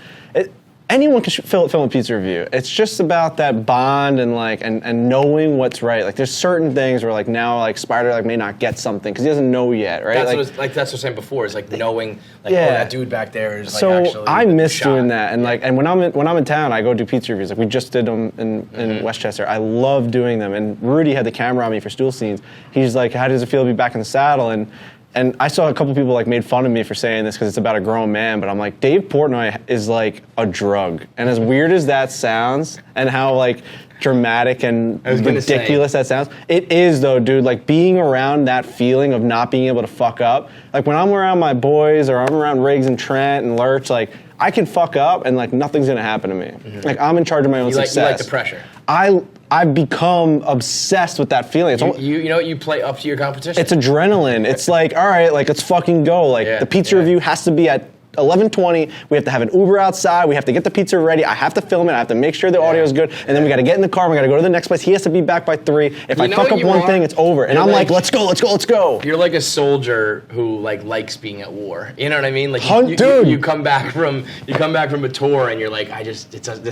anyone can film a pizza review. It's just about that bond and like and knowing what's right. Like there's certain things where like now like Spider like may not get something because he doesn't know yet, right? That's what I was saying before, is like knowing like that dude back there is like so actually I miss shot. doing that, and like and when I'm in town, I go do pizza reviews. Like we just did them in Westchester. I love doing them, and Rudy had the camera on me for stool scenes. He's like, how does it feel to be back in the saddle? And and I saw a couple people like made fun of me for saying this because it's about a grown man, but I'm like, Dave Portnoy is like a drug. And as weird as that sounds, and how like dramatic and ridiculous that sounds, it is though, dude. Like being around that feeling of not being able to fuck up. Like when I'm around my boys or I'm around Riggs and Trent and Lurch, like I can fuck up and like nothing's gonna happen to me. Mm-hmm. Like I'm in charge of my own success. You like the pressure. I've become obsessed with that feeling. You know what, you play up to your competition. It's adrenaline. It's like, all right, like let's fucking go. Like the pizza review has to be at 11:20. We have to have an Uber outside. We have to get the pizza ready. I have to film it. I have to make sure the audio is good. And then we got to get in the car. And we got to go to the next place. He has to be back by 3. If I fuck up one thing, it's over. And I'm like, let's go. You're like a soldier who like likes being at war. You know what I mean? Like dude. You come back from a tour and you're like, this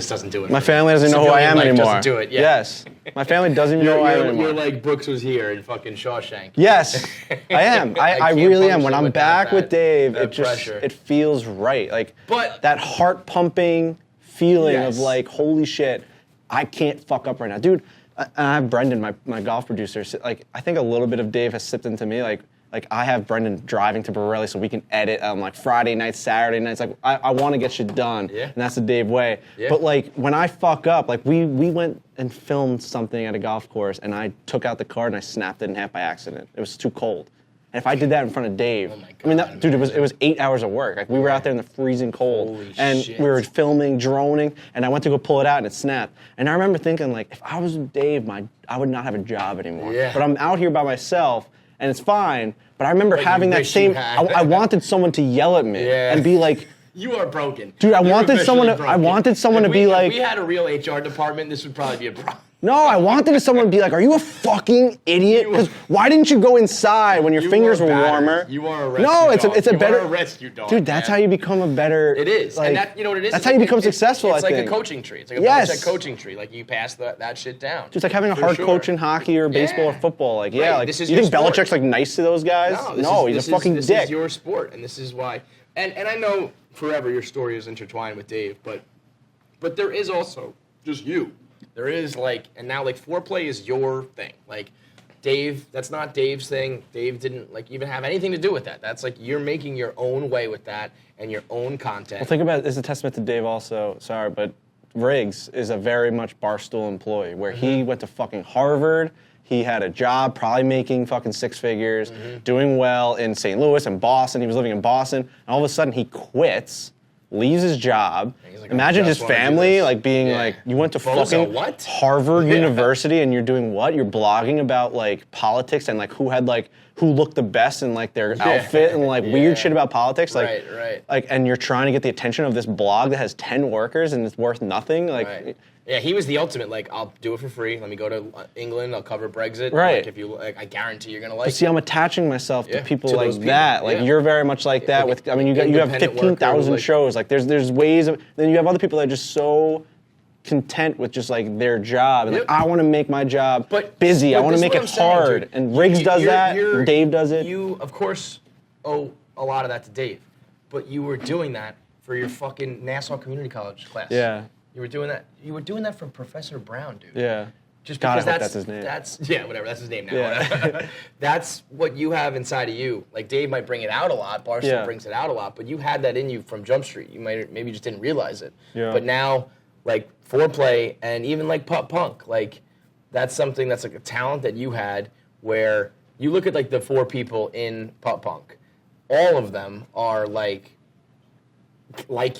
doesn't do it. My family doesn't know who I am anymore. Doesn't do it. Yeah. Yes. My family doesn't even know who I am anymore. You're like Brooks was here in fucking Shawshank. Yes, I am. I really am. When I'm back with Dave, it feels right. Like that heart pumping feeling of like, holy shit, I can't fuck up right now, dude. And I have Brendan, my golf producer. Like I think a little bit of Dave has sipped into me. Like I have Brendan driving to Borrelli so we can edit on like Friday nights, Saturday nights. Like I want to get shit done, and that's the Dave way. Yeah. But like when I fuck up, like we went and filmed something at a golf course, and I took out the card and I snapped it in half by accident. It was too cold. And if I did that in front of Dave, I mean, dude, it was 8 hours of work. Like we were out there in the freezing cold, we were filming, droning, and I went to go pull it out and it snapped. And I remember thinking, like, if I was Dave, I would not have a job anymore. Yeah. But I'm out here by myself, and it's fine. But I remember having that same. I wanted someone to yell at me and be like, "You are broken, dude." I wanted someone to be like, "If we had a real HR department, this would probably be a problem." No, I wanted someone to be like, "Are you a fucking idiot? Because why didn't you go inside when your fingers were warmer?" You are a rescue dog. It's a better a rescue dog, dude. That's how you become a better. It is, like, and that, you know what it is. That's how you become successful. It's I like think. a coaching tree. It's like a coaching tree. Like you pass that shit down. Just like having a hard coach in hockey or baseball or football. Like like this is you think sport. Belichick's like nice to those guys? No, he's a fucking dick. This is your sport, and this is why. And I know forever your story is intertwined with Dave, but there is also just you. There is like, and now like foreplay is your thing. Like Dave, that's not Dave's thing. Dave didn't like even have anything to do with that. That's like you're making your own way with that and your own content. Well, think about it as a testament to Dave also. Sorry, but Riggs is a very much Barstool employee where he went to fucking Harvard. He had a job, probably making fucking 6 figures, doing well in St. Louis and Boston. He was living in Boston. And all of a sudden he quits. Leaves his job. Like, imagine his family like being like, you went to fucking Harvard University and you're doing what? You're blogging about like politics and like who looked the best in like their outfit and like weird shit about politics. Like, like, and you're trying to get the attention of this blog that has 10 workers and it's worth nothing. Like, yeah, he was the ultimate. Like, I'll do it for free. Let me go to England. I'll cover Brexit. Right. Like, if you like, I guarantee you're gonna like. But see, I'm attaching myself to people like that. Like, you're very much like that. Like, with, I mean, you have 15,000 shows. Like, there's ways of. Then you have other people that are just so content with just like their job and like, I want to make my job busy. I want to make it hard. And Riggs does that. Dave does it. You, of course, owe a lot of that to Dave, but you were doing that for your fucking Nassau Community College class. Yeah. You were doing that. You were doing that for Professor Brown, dude. Yeah. Just God, because that's his name. Whatever. That's his name now. Yeah. That's what you have inside of you. Like Dave might bring it out a lot. Barstool brings it out a lot, but you had that in you from Jump Street. You maybe just didn't realize it. Yeah. But now, like foreplay and even like Pup Punk, like that's something that's like a talent that you had. Where you look at like the 4 people in Pup Punk, all of them are like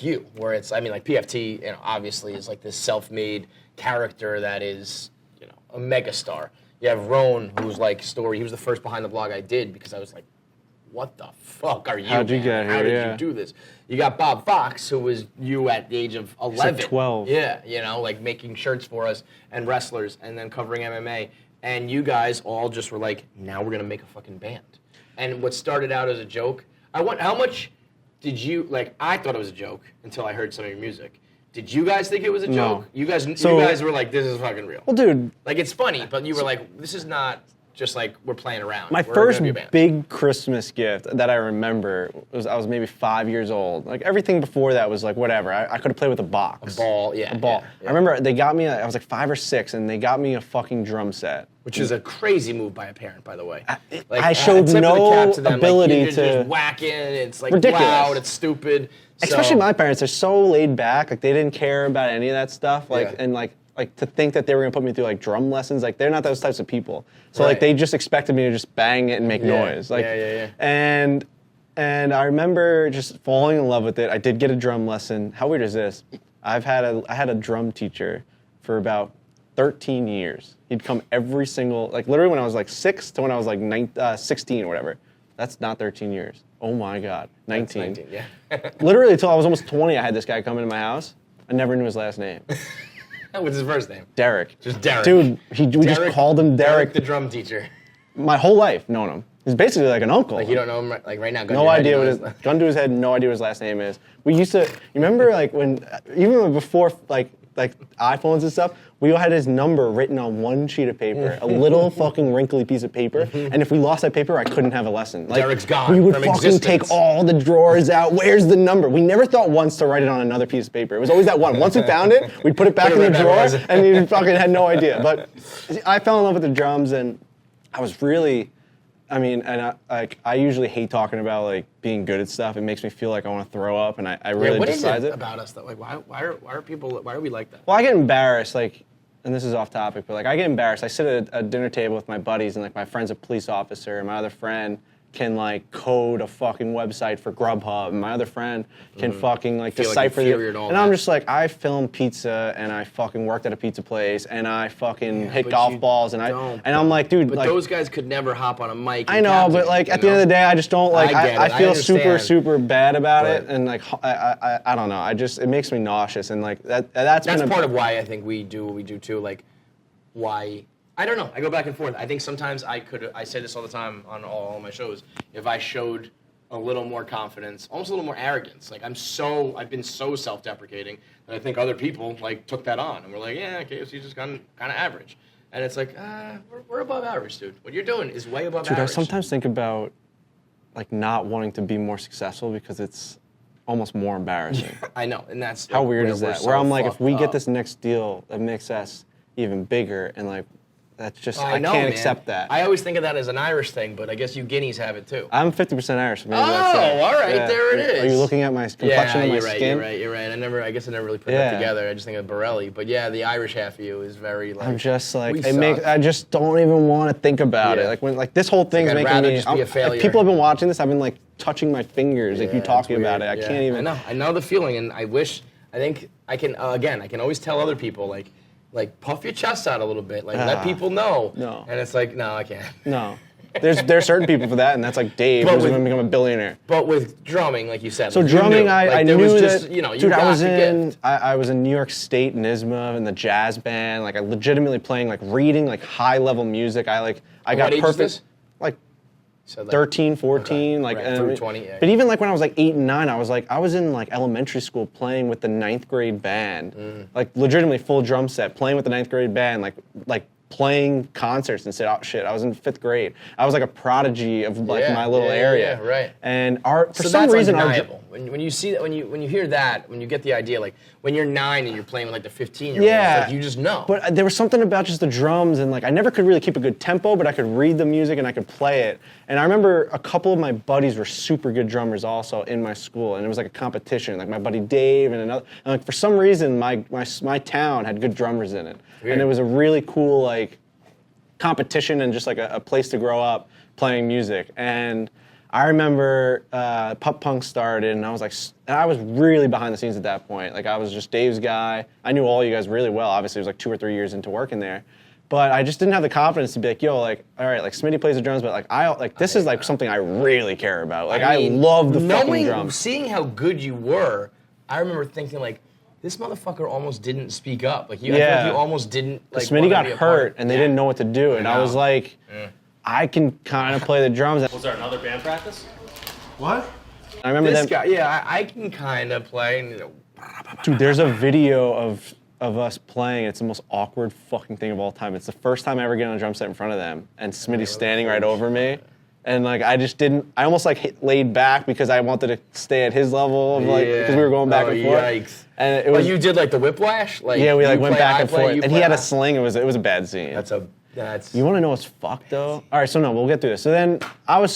you, where it's, I mean, like PFT, you know, obviously is like this self-made character that is, you know, a megastar. You have Roan, who's like story. He was the first behind the blog I did because I was like, what the fuck are you? How'd you get here? How did you do this? You got Bob Fox, who was you at the age of 11. Like 12. Yeah, you know, like making shirts for us and wrestlers and then covering MMA. And you guys all just were like, now we're going to make a fucking band. And what started out as a joke, how much did you, like, I thought it was a joke until I heard some of your music. Did you guys think it was a joke? You guys were like, this is fucking real. Well, dude. Like, it's funny, but you were like, this is not just like we're playing around. My We're first gonna be a band. big Christmas gift that I remember was I was maybe 5 years old. Like everything before that was like whatever. I could have played with a box. A ball, yeah. A ball. Yeah. I remember they got me, I was like 5 or 6, and they got me a fucking drum set. Which is a crazy move by a parent, by the way. I showed tip of the no cap to them. ability like, you to- just whack in. It's like Ridiculous. loud. It's stupid. Especially So- my parents, they're so laid back. Like they didn't care about any of that stuff. Like Yeah. and like to think that they were gonna put me through like drum lessons. Like they're not those types of people. So like Right. they just expected me to just bang it and make Yeah. noise. Like Yeah. And I remember just falling in love with it. I did get a drum lesson. How weird is this? I had a drum teacher for about 13 years. He'd come every single, like literally when I was like 6 to when I was like 16 or whatever. That's not 13 years. Oh my God, 19. That's 19, yeah. Literally until I was almost 20, I had this guy come into my house. I never knew his last name. What's his first name? Derek. Just Derek. Dude, we just called him Derek. the drum teacher. My whole life, known him. He's basically like an uncle. Like you don't know him like right now. gun to No your head, idea you what know his his- gun to his head. No idea what his last name is. We used to. You remember like when even before like iPhones and stuff. We all had his number written on one sheet of paper, a little fucking wrinkly piece of paper. And if we lost that paper, I couldn't have a lesson. Like, Derek's gone we would from fucking existence. take all the drawers out. Where's the number? We never thought once to write it on another piece of paper. It was always that one. Once we found it, we'd put it back Put it in the right drawer, back where it was. and we fucking had no idea. But I fell in love with the drums, and I was really. I mean, and I usually hate talking about like being good at stuff. It makes me feel like I want to throw up, and I really what is despise it it. about us though? Like why are we like that? Well, I get embarrassed, like, and this is off topic, but like I get embarrassed. I sit at a dinner table with my buddies, and like my friend's a police officer, and my other friend can like code a fucking website for Grubhub, and my other friend can fucking like Feel like decipher inferior to all and I'm that. just like, I film pizza, and I fucking worked at a pizza place, and I fucking hit but golf you balls, and don't, I'm like, dude, But like, those guys could never hop on a mic. I and know, captain but it, like you at the end of the day, I just don't like. I get it. I feel I super, understand. super bad about But- it, and like I don't know. It makes me nauseous, and like that's That's been part of why I think we do what we do too. Like, why? I don't know. I go back and forth. I think sometimes I say this all the time on all my shows. If I showed a little more confidence, almost a little more arrogance. Like I've been so self-deprecating that I think other people like took that on and we're like, yeah, KFC's just kind of average. And it's like, we're above average, dude. What you're doing is way above Dude, I average. sometimes think about like not wanting to be more successful because it's almost more embarrassing. I know, and that's How like, weird we're- is we're that? so Where I'm like, if fucked we get up. this next deal that makes us even bigger, and like that's just I know, can't man. accept that. I always think of that as an Irish thing, but I guess you Guineas have it too. I'm 50% Irish. Maybe that's it. all right, there it is. Are you looking at my complexion of my you're right, skin? You're right. I guess I never really put Yeah. that together. I just think of Borrelli. But yeah, the Irish half of you is very like. I'm just like we I just don't even want to think about it. Yeah. Like when like this whole thing's I'd making rather me. just be a if failure. people have been watching this. I've been like touching my fingers. Like you Yeah, talking it's about it. weird. I Yeah. can't even. I know the feeling, and I think I can again. I can always tell other people like puff your chest out a little bit, like let people know. No. And it's like no, I can't. No, there's certain people for that, and that's like Dave, But who's with- going to become a billionaire. But with drumming, like you said, So like, you drumming, knew. I Like, there knew was just, that. you Dude, I got was the in. gift. I was in New York State, NISMA, in the jazz band. Like I legitimately playing, like reading, like high level music. I got what age is perfect. this? Like So that- 13, 14, Okay, like right, and- through 20, yeah. But even like when I was like 8 and 9, I was in like elementary school playing with the 9th grade band, like legitimately full drum set, playing with the 9th grade band, like playing concerts and said, oh shit, I was in 5th grade. I was like a prodigy of like Yeah, my little yeah, area. yeah, right. And for So some that's reason, undeniable. When you see that, when you hear that, when you get the idea, like when you're 9 and you're playing with like the 15-year-olds, yeah, like, you just know. But there was something about just the drums, and like I never could really keep a good tempo, but I could read the music and I could play it. And I remember a couple of my buddies were super good drummers also in my school, and it was like a competition. Like my buddy Dave and another. And like for some reason, my town had good drummers in it, Weird. and it was a really cool like competition and just like a place to grow up playing music. And I remember Pup Punk started, and I was really behind the scenes at that point. Like I was just Dave's guy. I knew all you guys really well. Obviously, it was like 2 or 3 years into working there, but I just didn't have the confidence to be like, yo, like, all right, like Smitty plays the drums, but like this is like something I really care about. Like I mean, love the fucking drums. Seeing how good you were, I remember thinking like, this motherfucker almost didn't speak up. Like I feel like you almost didn't. Like, Smitty wanna got be a part hurt, of- and they Yeah. didn't know what to do, and I was know. like, I can kind of play the drums. Was there another band practice? What? I remember This them. guy, yeah, I can kind of play. And, Dude, there's a video of of us playing. It's the most awkward fucking thing of all time. It's the first time I ever get on a drum set in front of them, and Smitty's standing right over me. And like I just didn't. I almost like laid back because I wanted to stay at his level of like because we were going back and forth. Yikes. And it was. But you did like the whiplash. Like Yeah, we like went play, back I and play, forth, you and play, he had I- a sling. It was a bad scene. That's. You want to know what's fucked though? All right, so no, we'll get through this. So then I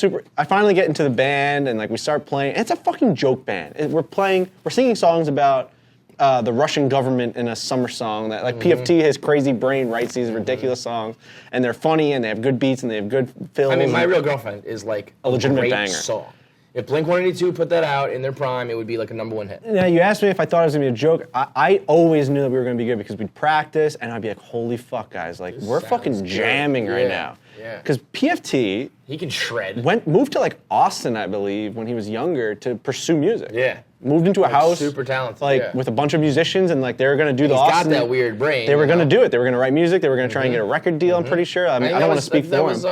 finally get into the band and like we start playing. It's a fucking joke band. We're singing songs about the Russian government in a summer song that like PFT, his crazy brain writes these ridiculous songs, and they're funny and they have good beats and they have good fills. I mean, My Real Girlfriend is like a legitimate great banger. song. If Blink-182 put that out in their prime, it would be like a #1 hit. Now, you asked me if I thought it was going to be a joke. I always knew that we were going to be good because we'd practice, and I'd be like, holy fuck, guys. Like, we're fucking sounds good. jamming right Yeah, now. yeah. Because PFT He can shred. moved to, like, Austin, I believe, when he was younger to pursue music. Yeah. Moved into a house. super talented, Like, yeah. with a bunch of musicians, and, like, they were going to do the He's got Austin. that weird brain. They were you going to know? do it. They were going to write music. They were going to try and get a record deal, I'm pretty sure. I mean, I don't want to speak for that him. was,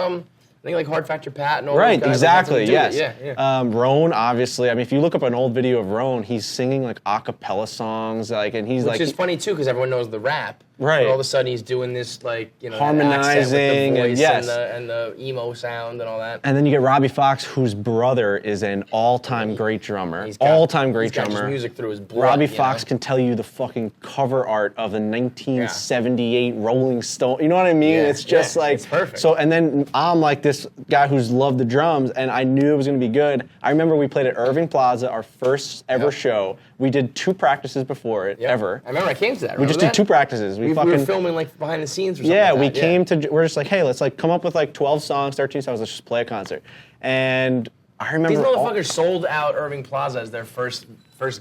I think like Hard Factor Pat and all Right, those guys. Like, exactly, that's what yes. do it. Yeah. Roan, obviously. I mean, if you look up an old video of Roan, he's singing like a cappella songs, like, and he's Which like, is funny too, because everyone knows the rap. Right. But all of a sudden he's doing this like that Harmonizing accent with the and voice yes. and the emo sound and all that. and then you get Robbie Fox, whose brother is an all-time great drummer, He's got- all-time great he's got drummer. just music through his blood. Robbie you Fox know? can tell you the fucking cover art of the 1978 Rolling Stone. You know what I mean? Yeah, It's just yeah, like it's perfect. So, and then I'm like this guy who's loved the drums, and I knew it was going to be good. I remember we played at Irving Plaza, our first ever Yep. show. We did 2 practices before it, Yep. ever. I remember I came to that. We just did Remember 2 that? practices. We were filming like behind the scenes or something. Yeah, like we that. came to. We're just like, hey, let's like come up with like 12 songs, 13 songs. Let's just play a concert. And I remember These all- motherfuckers sold out Irving Plaza as their first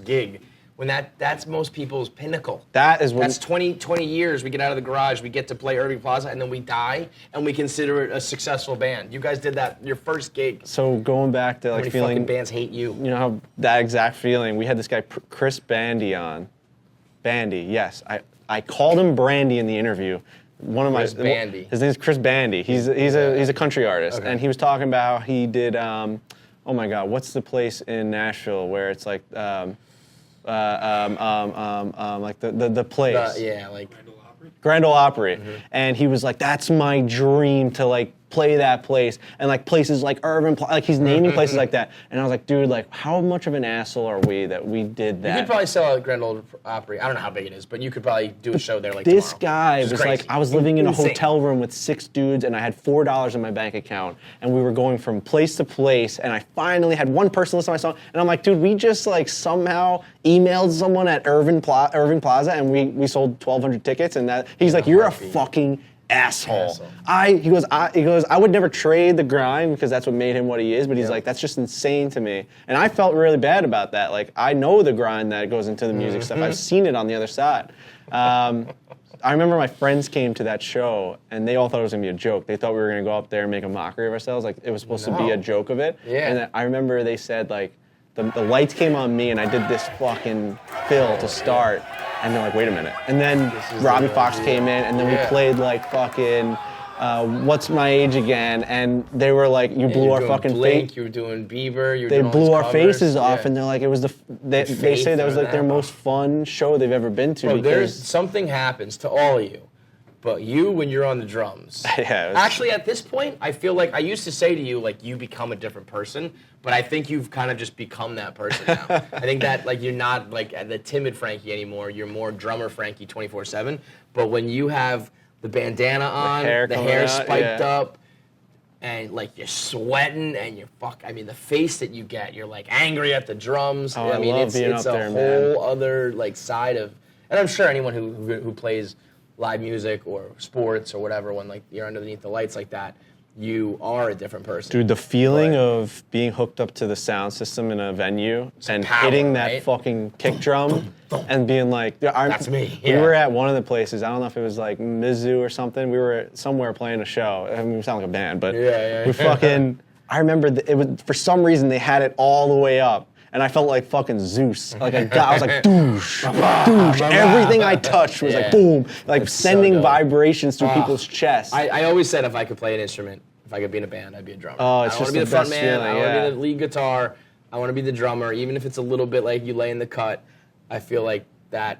gig. When that's most people's pinnacle. That is when- That's 20 years. We get out of the garage, we get to play Irving Plaza, and then we die, and we consider it a successful band. You guys did that your first gig. So going back to How like many feeling, fucking bands hate you? you know how that exact feeling. We had this guy Chris Bandy on. Bandy, yes. I called him Brandy in the interview. One of Chris Bandy. His name is Chris Bandy. He's a country artist, Okay. and he was talking about how he did. Oh my God, what's the place in Nashville where it's like like the place? Yeah, like Grand Ole Opry. And he was like, that's my dream to like play that place. And like places like Irving, like he's naming places like that. And I was like, dude, like how much of an asshole are we that we did that? you could probably sell out Grand Ole Opry. I don't know how big it is, but you could probably do a show there like This tomorrow. guy Which is was crazy. like, I was living in a Insane. hotel room with 6 dudes and I had $4 in my bank account and we were going from place to place and I finally had one person listen to my song and I'm like, dude, we just like somehow emailed someone at Irving Plaza and we sold 1,200 tickets and that he's like, you're a fucking asshole. He goes, I would never trade the grind because that's what made him what he is, but he's like, that's just insane to me. And I felt really bad about that. Like, I know the grind that goes into the music stuff. I've seen it on the other side. I remember my friends came to that show and they all thought it was gonna be a joke. They thought we were gonna go up there and make a mockery of ourselves. Like, it was supposed to be a joke of it. Yeah. And I remember they said, like, the lights came on me and I did this fucking fill to start. And they're like, wait a minute. And then Robbie Fox came in, and then we played like fucking What's My Age Again, and they were like, you blew our fucking Blink, face. you were doing Bieber, you were They doing all blew these our covers. faces off, Yeah. and they're like, it was they say that was like their most fun show they've ever been to. Bro, there's because something happens to all of you, but you when you're on the drums. Yeah, it was- Actually, at this point, I feel like I used to say to you like you become a different person, but I think you've kind of just become that person now. I think that like you're not like the timid Frankie anymore. You're more drummer Frankie 24/7. But when you have the bandana on, hair the coming hair out, spiked yeah. up, and like you're sweating and you're I mean, the face that you get, you're like angry at the drums. Oh, I mean, love it's being a up there, whole man. other like side of, and I'm sure anyone who plays live music or sports or whatever, when like you're underneath the lights like that, you are a different person. Dude, the feeling But- of being hooked up to the sound system in a venue and power, hitting that right? fucking kick drum and being like, That's me, We yeah. were at one of the places, I don't know if it was like Mizzou or something. We were somewhere playing a show. I mean, we sound like a band, but Yeah. we fucking, I remember it was, for some reason they had it all the way up. And I felt like fucking Zeus. Like I was like, doosh, doosh. Everything I touched was like, boom, like It's so sending dope. vibrations through people's chests. I always said if I could play an instrument, if I could be in a band, I'd be a drummer. Oh, it's I just want to be the the front best man. feeling, I want to yeah. be the lead guitar. I want to be the drummer, even if it's a little bit like you lay in the cut. I feel like that,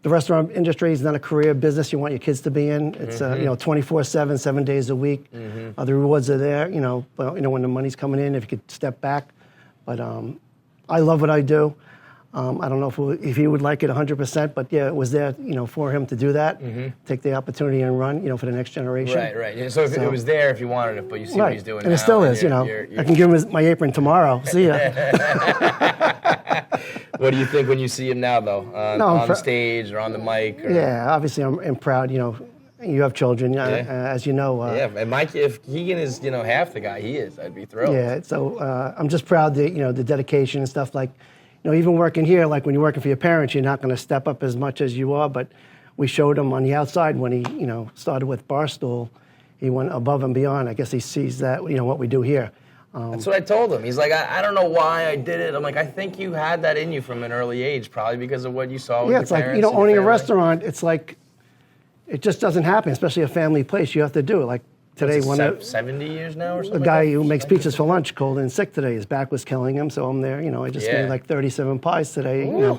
the restaurant industry is not a career business you want your kids to be in. It's 24/7, 7 days a week. The rewards are there. But when the money's coming in, if you could step back. But I love what I do. I don't know if he would like it 100%, but yeah, it was there, for him to do that, take the opportunity and run, for the next generation. Right. Yeah, so if it was there if you wanted it, but you see what he's doing and now. it still is, I can give him my apron tomorrow. See ya. What do you think when you see him now, though, on the stage or on the mic? Or? Yeah, obviously I'm proud. You have children, as you know. Yeah, and if Keegan is, half the guy he is, I'd be thrilled. Yeah, so I'm just proud that, the dedication and stuff like, even working here, like when you're working for your parents, you're not going to step up as much as you are, but we showed him on the outside when he, started with Barstool, he went above and beyond. I guess he sees that, what we do here. That's what I told him. He's like, I don't know why I did it. I'm like, I think you had that in you from an early age, probably because of what you saw with your parents. Yeah, it's like, owning a restaurant, it's like, it just doesn't happen, especially a family place. You have to do it. Like today, 70 years now or something? The guy who makes pizzas for lunch called in sick today. His back was killing him, so I'm there. I just made like 37 pies today.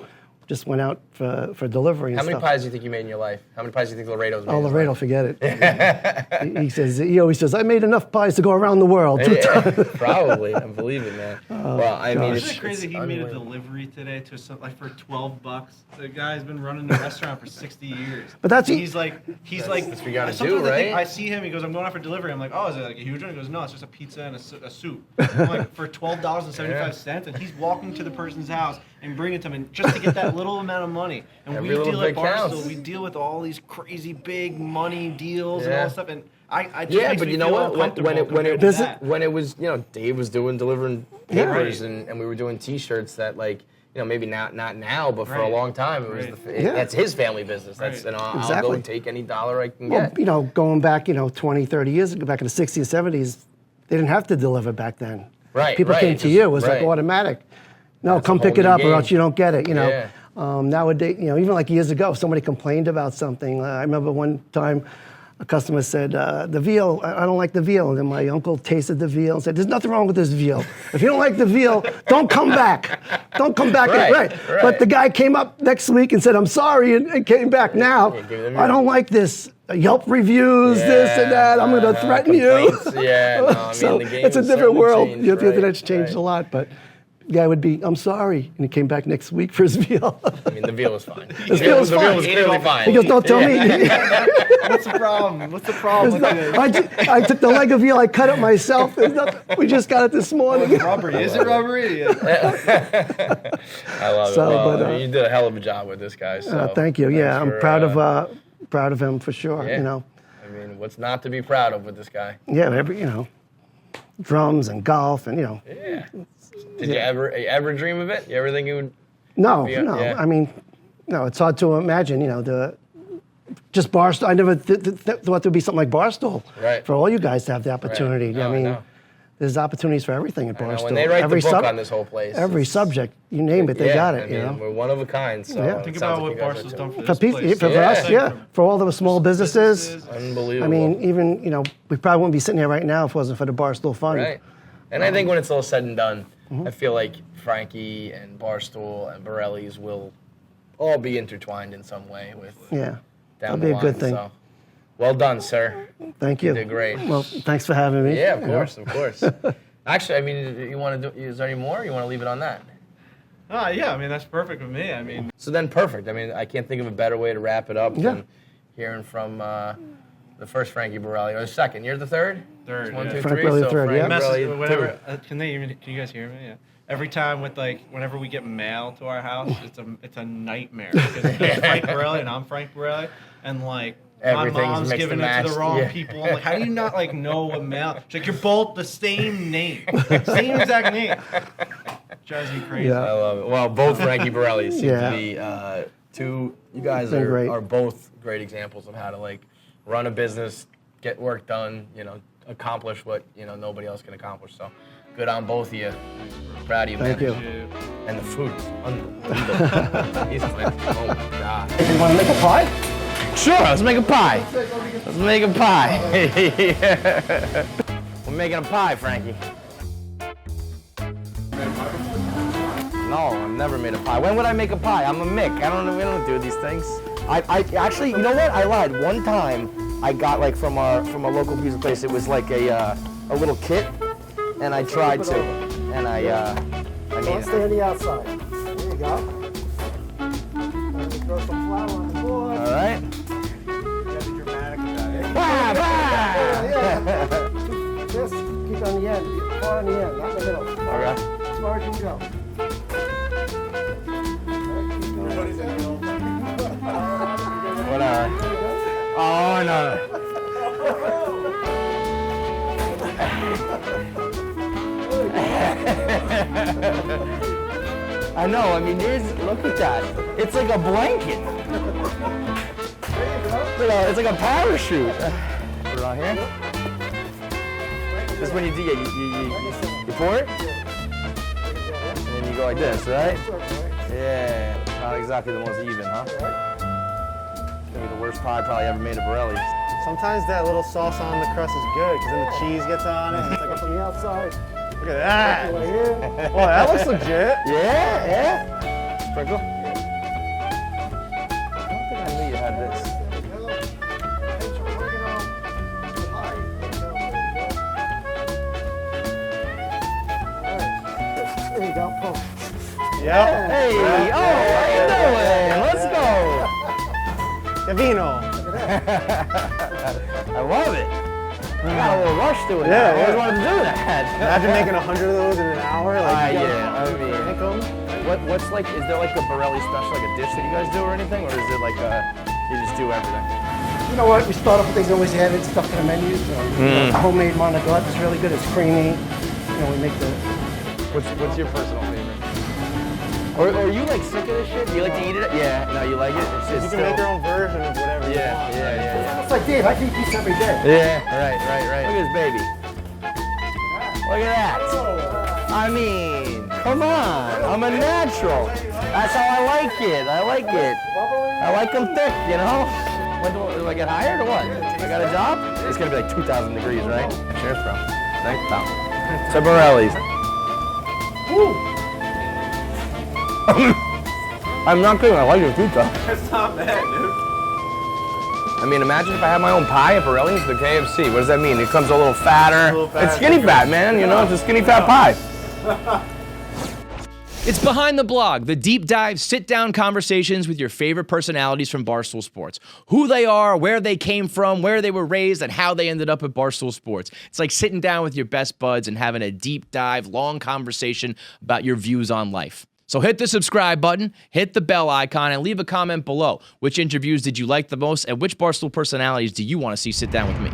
Just went out for delivery and How many stuff. pies do you think you made in your life? How many pies do you think Laredo's made? Oh, Laredo, forget it. he always says, I made enough pies to go around the world. Probably. I believe it, man. Well, I mean, Isn't it crazy he made a delivery today to for $12? The guy's been running the restaurant for 60 years. But that's he's like that's what you gotta sometimes do, right? I see him. He goes, I'm going out for delivery. I'm like, oh, is it like a huge one? He goes, no, it's just a pizza and a soup. I'm like, for $12.75, and he's walking to the person's house and bringing it to them just to get that little amount of money. And Every we little deal at bit counts. Barstool. We deal with all these crazy big money deals and all that stuff. And I just yeah, makes but me you know feel what? uncomfortable When it was, Dave was delivering papers and we were doing T-shirts that maybe not now, but for a long time it was that's his family business. That's I'll go take any dollar I can get. Going back, 20, 30 years ago, back in the 60s, 70s, they didn't have to deliver back then. Right. People came to you. It was like automatic. No, come pick it up or else you don't get it. Nowadays, even like years ago, if somebody complained about something. I remember one time a customer said, the veal, I don't like the veal. And then my uncle tasted the veal and said, there's nothing wrong with this veal. If you don't like the veal, don't come back. Don't come back. Right. But the guy came up next week and said, I'm sorry, and came back now. I don't like this. Yelp reviews, this and that. I'm going to threaten you. So the game it's a different world. changed, The internet's changed a lot, but the guy would be, I'm sorry. And he came back next week for his veal. The veal was fine. The veal was clearly fine. He goes, don't tell me. What's the problem? What's the problem with it? I took the leg of veal, I cut it myself. We just got it this morning. Rubbery. Is it rubbery? I love it. You did a hell of a job with this guy. So thank you. Yeah, I'm proud of him for sure. Yeah. What's not to be proud of with this guy? Yeah, drums and golf and Yeah. Did you ever dream of it? You ever think it would? No. No. It's hard to imagine. Just Barstool. I never thought there'd be something like Barstool. Right. For all you guys to have the opportunity. Right. No, there's opportunities for everything at Barstool. When they write the book on this whole place, every subject, you name it, they got it. We're one of a kind. So think about what Barstool's done for this place. For us, for all the small businesses. Unbelievable. Even we probably wouldn't be sitting here right now if it wasn't for the Barstool Fund. Right. And I think when it's all said and done, I feel like Frankie and Barstool and Borrelli's will all be intertwined in some way with that'll be a good thing. So, well done, sir. Thank you. You did great. Well, thanks for having me. Yeah, of course. Actually, you want to do? Is there any more? Or you want to leave it on that? That's perfect with me. So then, perfect. I can't think of a better way to wrap it up than hearing from the first Frankie Borrelli, or the second. You're the third? Third. 1, 2, 3. Frank Borrelli the third, Frank Borrelli, Whenever, two. can you guys hear me? Yeah. Every time whenever we get mail to our house, it's a nightmare because he's Frank Borrelli and I'm Frank Borrelli, and my mom's giving it to the wrong people. I'm like, how do you not know what mail? She's like, you're both the same name, same exact name. Drives me crazy. Yeah. I love it. Well, both Frankie Borrelli seem to be two. You guys are both great examples of how to run a business, get work done, accomplish what nobody else can accomplish. So good on both of you. Proud of you, man. Thank you. And the food is unbelievable. Oh my God. You want to make a pie? Sure, let's make a pie. Let's make a pie. We're making a pie, Frankie. No, I've never made a pie. When would I make a pie? I'm a Mick. We don't do these things. I actually, you know what? I lied. One time, I got like from a local pizza place. It was like a little kit, and I tried to, and I Don't stay on the outside. There you go. Let me throw some flour on the board. All right. Gotta be dramatic about it. Bah, bah. Just keep on the end. Far on the end, not in the middle. Okay. As far as you can go. Whatever. Oh no. I know. I mean, look at that. It's like a blanket. It's like a parachute. Put it on here. This is when you do you pour it, and then you go like this, right? Yeah. Not exactly the most even, huh? Maybe the worst pie probably ever made of Borrelli. Sometimes that little sauce on the crust is good because then the cheese gets on it. It's like From the outside. look at that. Right here. Oh, that looks legit. Yeah. Sprinkle. I don't think I knew you had this. There you go. Pull. Yep. Hey, how you doing? Let's go. Cavino. I love it. You got a little rush to it. Yeah, I always yeah. wanted to do that. Imagine making 100 of those in an hour. Like, Yeah. I mean, what's like? Is there like a Borrelli special, like a dish that you guys do or anything, or is it like you just do everything? You know what? We start off with things always added stuff to the menus. Homemade monoglot is really good. It's creamy. You know, we make the. What's your personal favorite? Or are you like sick of this shit? Do you like to eat it? Yeah. No, you like it? It's you can make your own version of whatever you want. Yeah. It's like Dave. I can eat these every day. Yeah. Right. Look at this baby. Look at that. I mean, come on. I'm a natural. That's how I like it. I like them thick, you know? When do I get hired or what? I got a job? It's gonna be like 2,000 degrees, right? Cheers, bro. Thanks, pal. To Borrelli's. I'm not kidding. I like your pizza. That's not bad, dude. I mean, imagine if I had my own pie at Borrelli's, the KFC. What does that mean? It comes a little fatter. It's skinny fat, man. You know, it's a skinny fat pie. It's Behind the Blog, the deep dive, sit-down conversations with your favorite personalities from Barstool Sports. Who they are, where they came from, where they were raised, and how they ended up at Barstool Sports. It's like sitting down with your best buds and having a deep dive, long conversation about your views on life. So hit the subscribe button, hit the bell icon, and leave a comment below. Which interviews did you like the most, and which Barstool personalities do you want to see sit down with me?